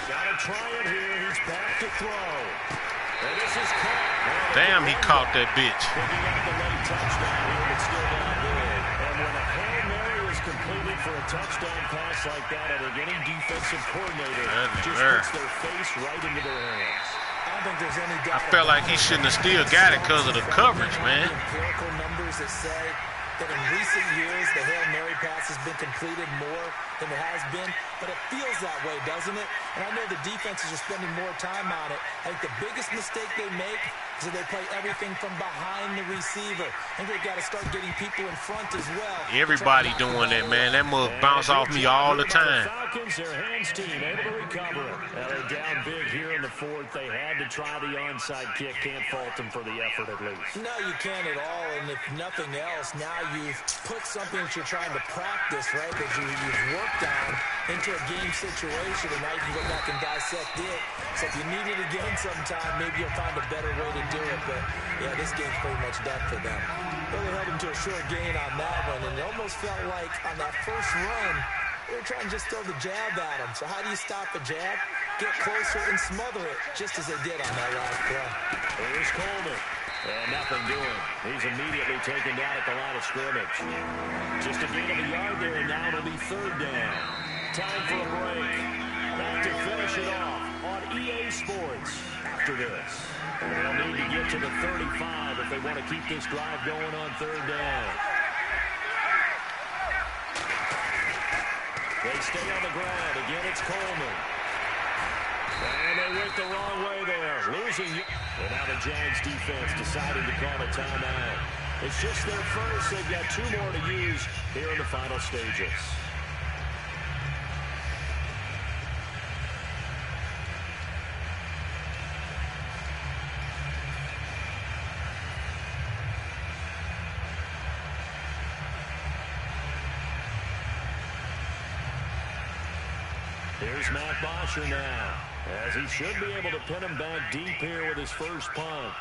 Got to try it here. He's back to throw. And this is caught. Damn, he caught that bitch. Picking up the late touchdown here, but still down big. And when a Hail Mary is completed for a touchdown pass like that, I think any defensive coordinator just puts their face right into their hands. I don't think there's any doubt. I felt like he shouldn't have still got it because of the coverage, man. Empirical numbers that say that in recent years, the Hail Mary pass has been completed more than it has been, but it feels that way, doesn't it? And I know the defenses are spending more time on it. I think the biggest mistake they make is that they play everything from behind the receiver. I think they've got to start getting people in front as well. Everybody doing that, man. That mug bounce off me all the time. Falcons, their hands team, able to recover it. They're down big here in the 4th. They had to try the onside kick. Can't fault them for the effort at least. No, you can't at all. And if nothing else, now you've put something that you're trying to practice, right, that you've worked on into a game situation, and now you can go back and dissect it. So if you need it again sometime, maybe you'll find a better way to do it. But, yeah, this game's pretty much done for them. Really held them to a short gain on that one, and it almost felt like on that first run, they were trying to just throw the jab at them. So how do you stop a jab? Get closer and smother it, just as they did on that last play. Here's Coleman. And nothing doing. He's immediately taken down at the line of scrimmage. Just a gain of a yard there, and now it'll be 3rd down. Time for a break. Back to finish it off on EA Sports after this. And they'll need to get to the 35 if they want to keep this drive going on 3rd down. They stay on the ground. Again, it's Coleman. And they went the wrong way there. Losing. And now the Jags defense deciding to call a timeout. It's just their first. They've got 2 more to use here in the final stages. Here's Matt Bosher now, as he should be able to pin him back deep here with his first punt.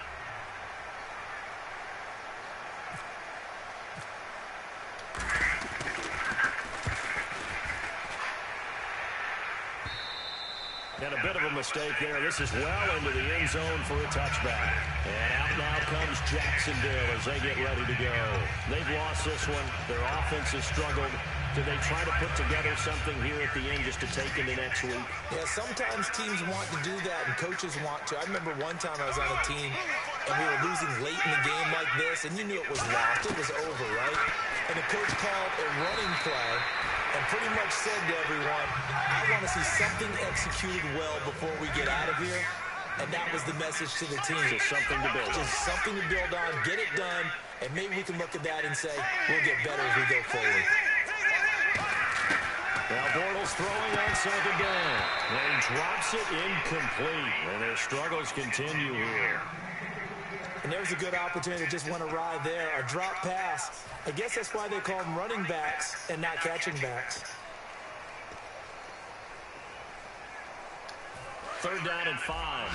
And a bit of a mistake there. This is well into the end zone for a touchback. And out now comes Jacksonville as they get ready to go. They've lost this one. Their offense has struggled. Do they try to put together something here at the end just to take into next week? Yeah, sometimes teams want to do that and coaches want to. I remember one time I was on a team and we were losing late in the game like this, and you knew it was lost. It was over, right? And the coach called a running play and pretty much said to everyone, I want to see something executed well before we get out of here. And that was the message to the team. Just something to build on. Just something to build on, get it done, and maybe we can look at that and say, we'll get better as we go forward. Now Bortles throwing on 2nd down. And he drops it incomplete. And their struggles continue here. And there's a good opportunity that just went awry there. A drop pass. I guess that's why they call them running backs and not catching backs. 3rd down and 5.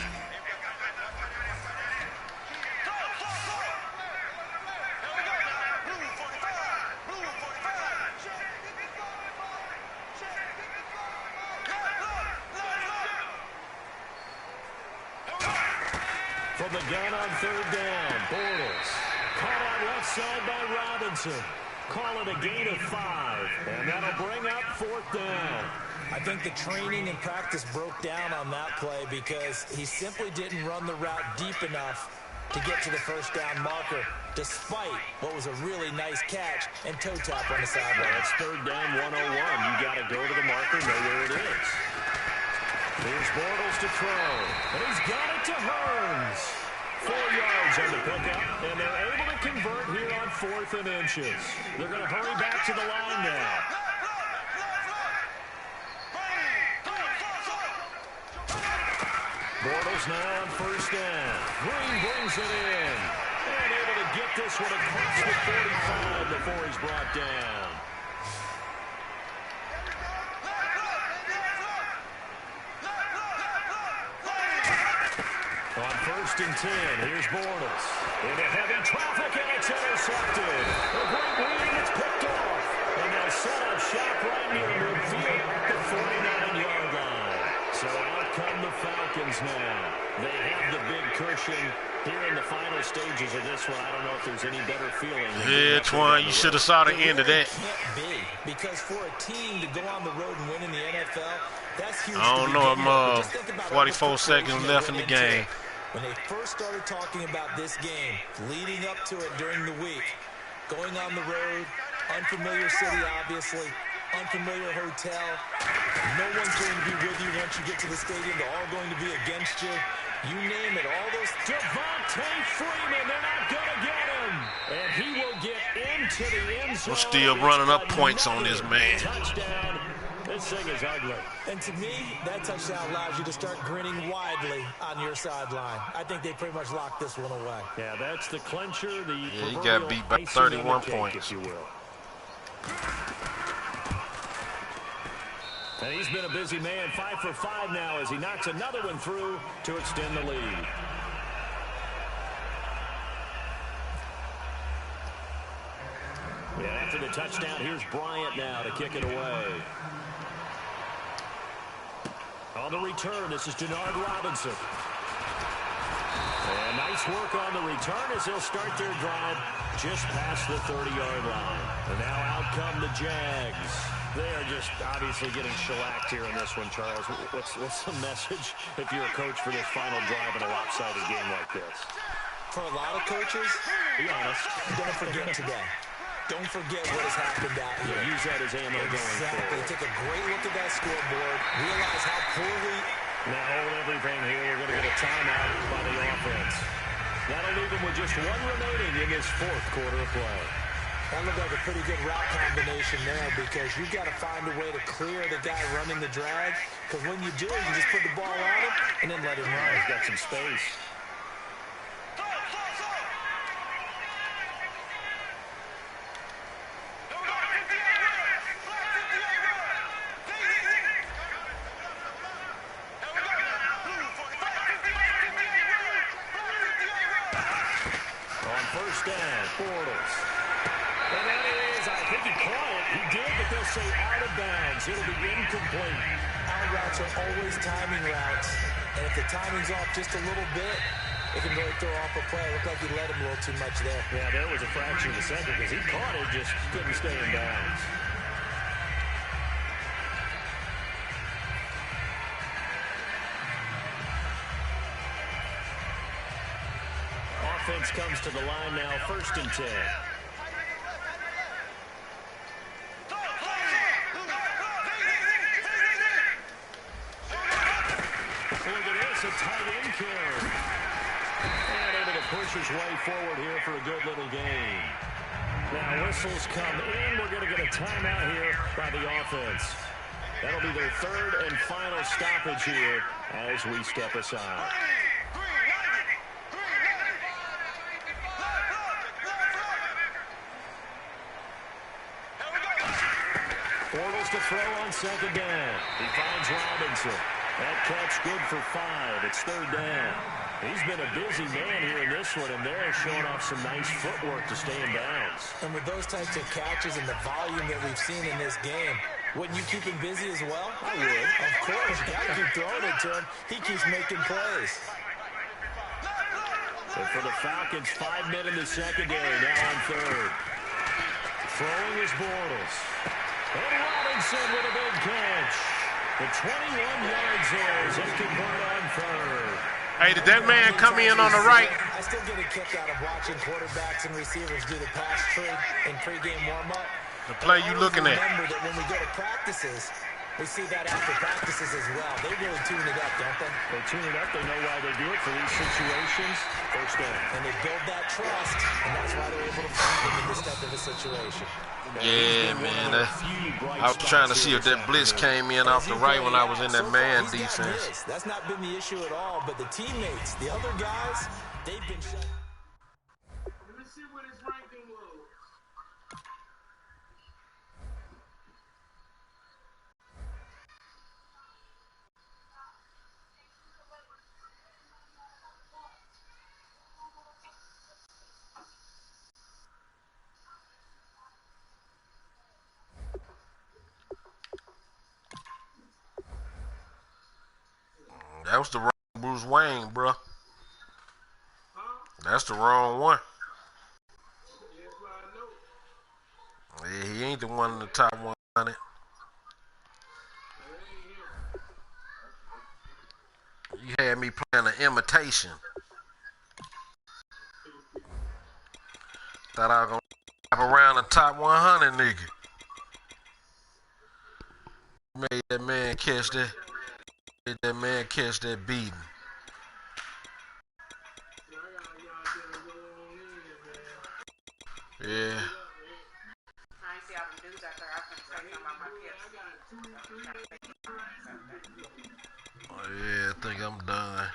From the gun on 3rd down, Bortles. Caught on left side by Robinson. Call it a gain of 5. And that'll bring up 4th down. I think the training and practice broke down on that play because he simply didn't run the route deep enough to get to the 1st down marker, despite what was a really nice catch and toe tap on the sideline. That's 3rd down 101. You got to go to the marker, know where it is. Here's Bortles to throw, and he's got it to Hearns. 4 yards on the pickup, and they're able to convert here on 4th and inches. They're going to hurry back to the line now. Bortles now on 1st down. Green brings it in, and able to get this one across the 45 before he's brought down. On 1st and 10, here's Bortles. Into heavy traffic, and it's intercepted. A great lead, it's picked off. And they'll set up shop right near midfield at the 49-yard line. So out come the Falcons now. They have the big cushion here in the final stages of this one. I don't know if there's any better feeling. Yeah, Twan, you should have saw the end of that. Can't be, because for a team to go on the road and win in the NFL, that's huge. I don't know, I'm 44 seconds left in the game. When they first started talking about this game, leading up to it during the week, going on the road, unfamiliar city, obviously, unfamiliar hotel. No one's going to be with you once you get to the stadium. They're all going to be against you. You name it, all those. Devontae Freeman, they're not going to get him. And he will get into the end zone. We're still running up points on this man. Touchdown. This thing is ugly. And to me, that touchdown allows you to start grinning widely on your sideline. I think they pretty much locked this one away. Yeah, that's the clincher. Yeah, he got beat by 31 points. If you will. And he's been a busy man, 5 for 5 now as he knocks another one through to extend the lead. Yeah, after the touchdown, here's Bryant now to kick it away. On the return, this is Denard Robinson. And nice work on the return as they'll start their drive just past the 30-yard line. And now out come the Jags. They are just obviously getting shellacked here in this one, Charles. What's the message if you're a coach for this final drive in a lopsided game like this? For a lot of coaches, be honest, don't forget today. Don't forget what has happened out here. Use that as ammo going Exactly. forward. Take a great look at that scoreboard. Realize how poorly. Now hold everything here. We're going to get a timeout by the offense. That'll leave them with just one remaining in this fourth quarter of play. That looked like a pretty good route combination there because you've got to find a way to clear the guy running the drag. Because when you do, you just put the ball on him and then let him run. He's got some space. On first down, Bortles. And that is, I think he caught it. He did, but they'll say out of bounds. It'll be incomplete. Out routes are always timing routes. And if the timing's off just a little bit, it can really throw off a play. It looked like he let him a little too much there. Yeah, there was a fraction of a second because he caught it, just couldn't stay in bounds. Offense comes to the line now, 1st and 10. Look at this, a tight end carry. And able to push his way forward here for a good little game. Now whistles come in. We're going to get a timeout here by the offense. That'll be their 3rd and final stoppage here as we step aside. Bortles to throw on 2nd down. He finds Robinson. That catch good for 5. It's 3rd down. He's been a busy man here in this one, and they're showing off some nice footwork to stay in bounds. And with those types of catches and the volume that we've seen in this game, wouldn't you keep him busy as well? I would. Of course. You got to keep throwing it to him. He keeps making plays. And for the Falcons, 5 men in the secondary, now on 3rd. Throwing is Bortles. And Robinson with a big catch. The 21 yards there as they convert on 3rd. Hey, did that man come in on the right? I still get a kick out of watching quarterbacks and receivers do the pass tree in pregame warm-up. The play you looking at. Remember that when we go to practices, we see that after practices as well. They really tune it up, don't they? They tune it up. They know why they do it for these situations. 1st down. And they build that trust, and that's why they're able to find them in this type of a situation. Yeah, man. I was trying to see if that blitz came in off the right when I was in that man defense. That's not been the issue at all, but the teammates, the other guys, they've been shut. Let me see what his ranking was. That was the wrong Bruce Wayne, bro. That's the wrong one. Yeah, he ain't the one in the top 100. You had me playing an imitation. Thought I was gonna wrap around the top 100, nigga. Made that man catch that. Made that man catch that beating. Yeah. I ain't see all them dudes out there. I was gonna say something about my kids. Oh, yeah, I think I'm done.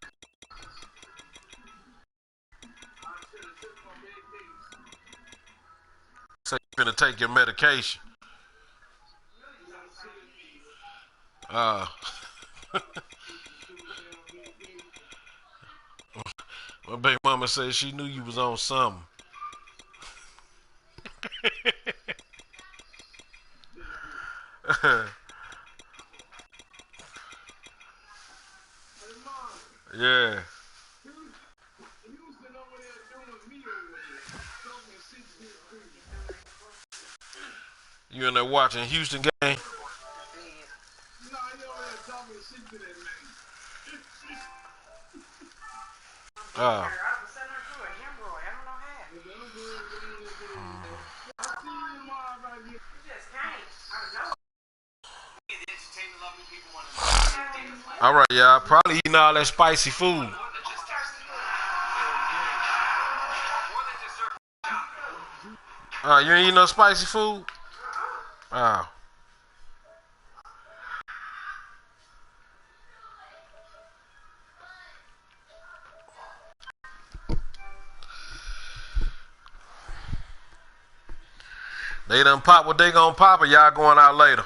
So you finna take your medication. My baby mama said she knew you was on something. Yeah. You in there watching Houston game? All right, y'all. Probably eating all that spicy food. You ain't eating no spicy food? Oh. They done pop what they gonna pop, or y'all going out later?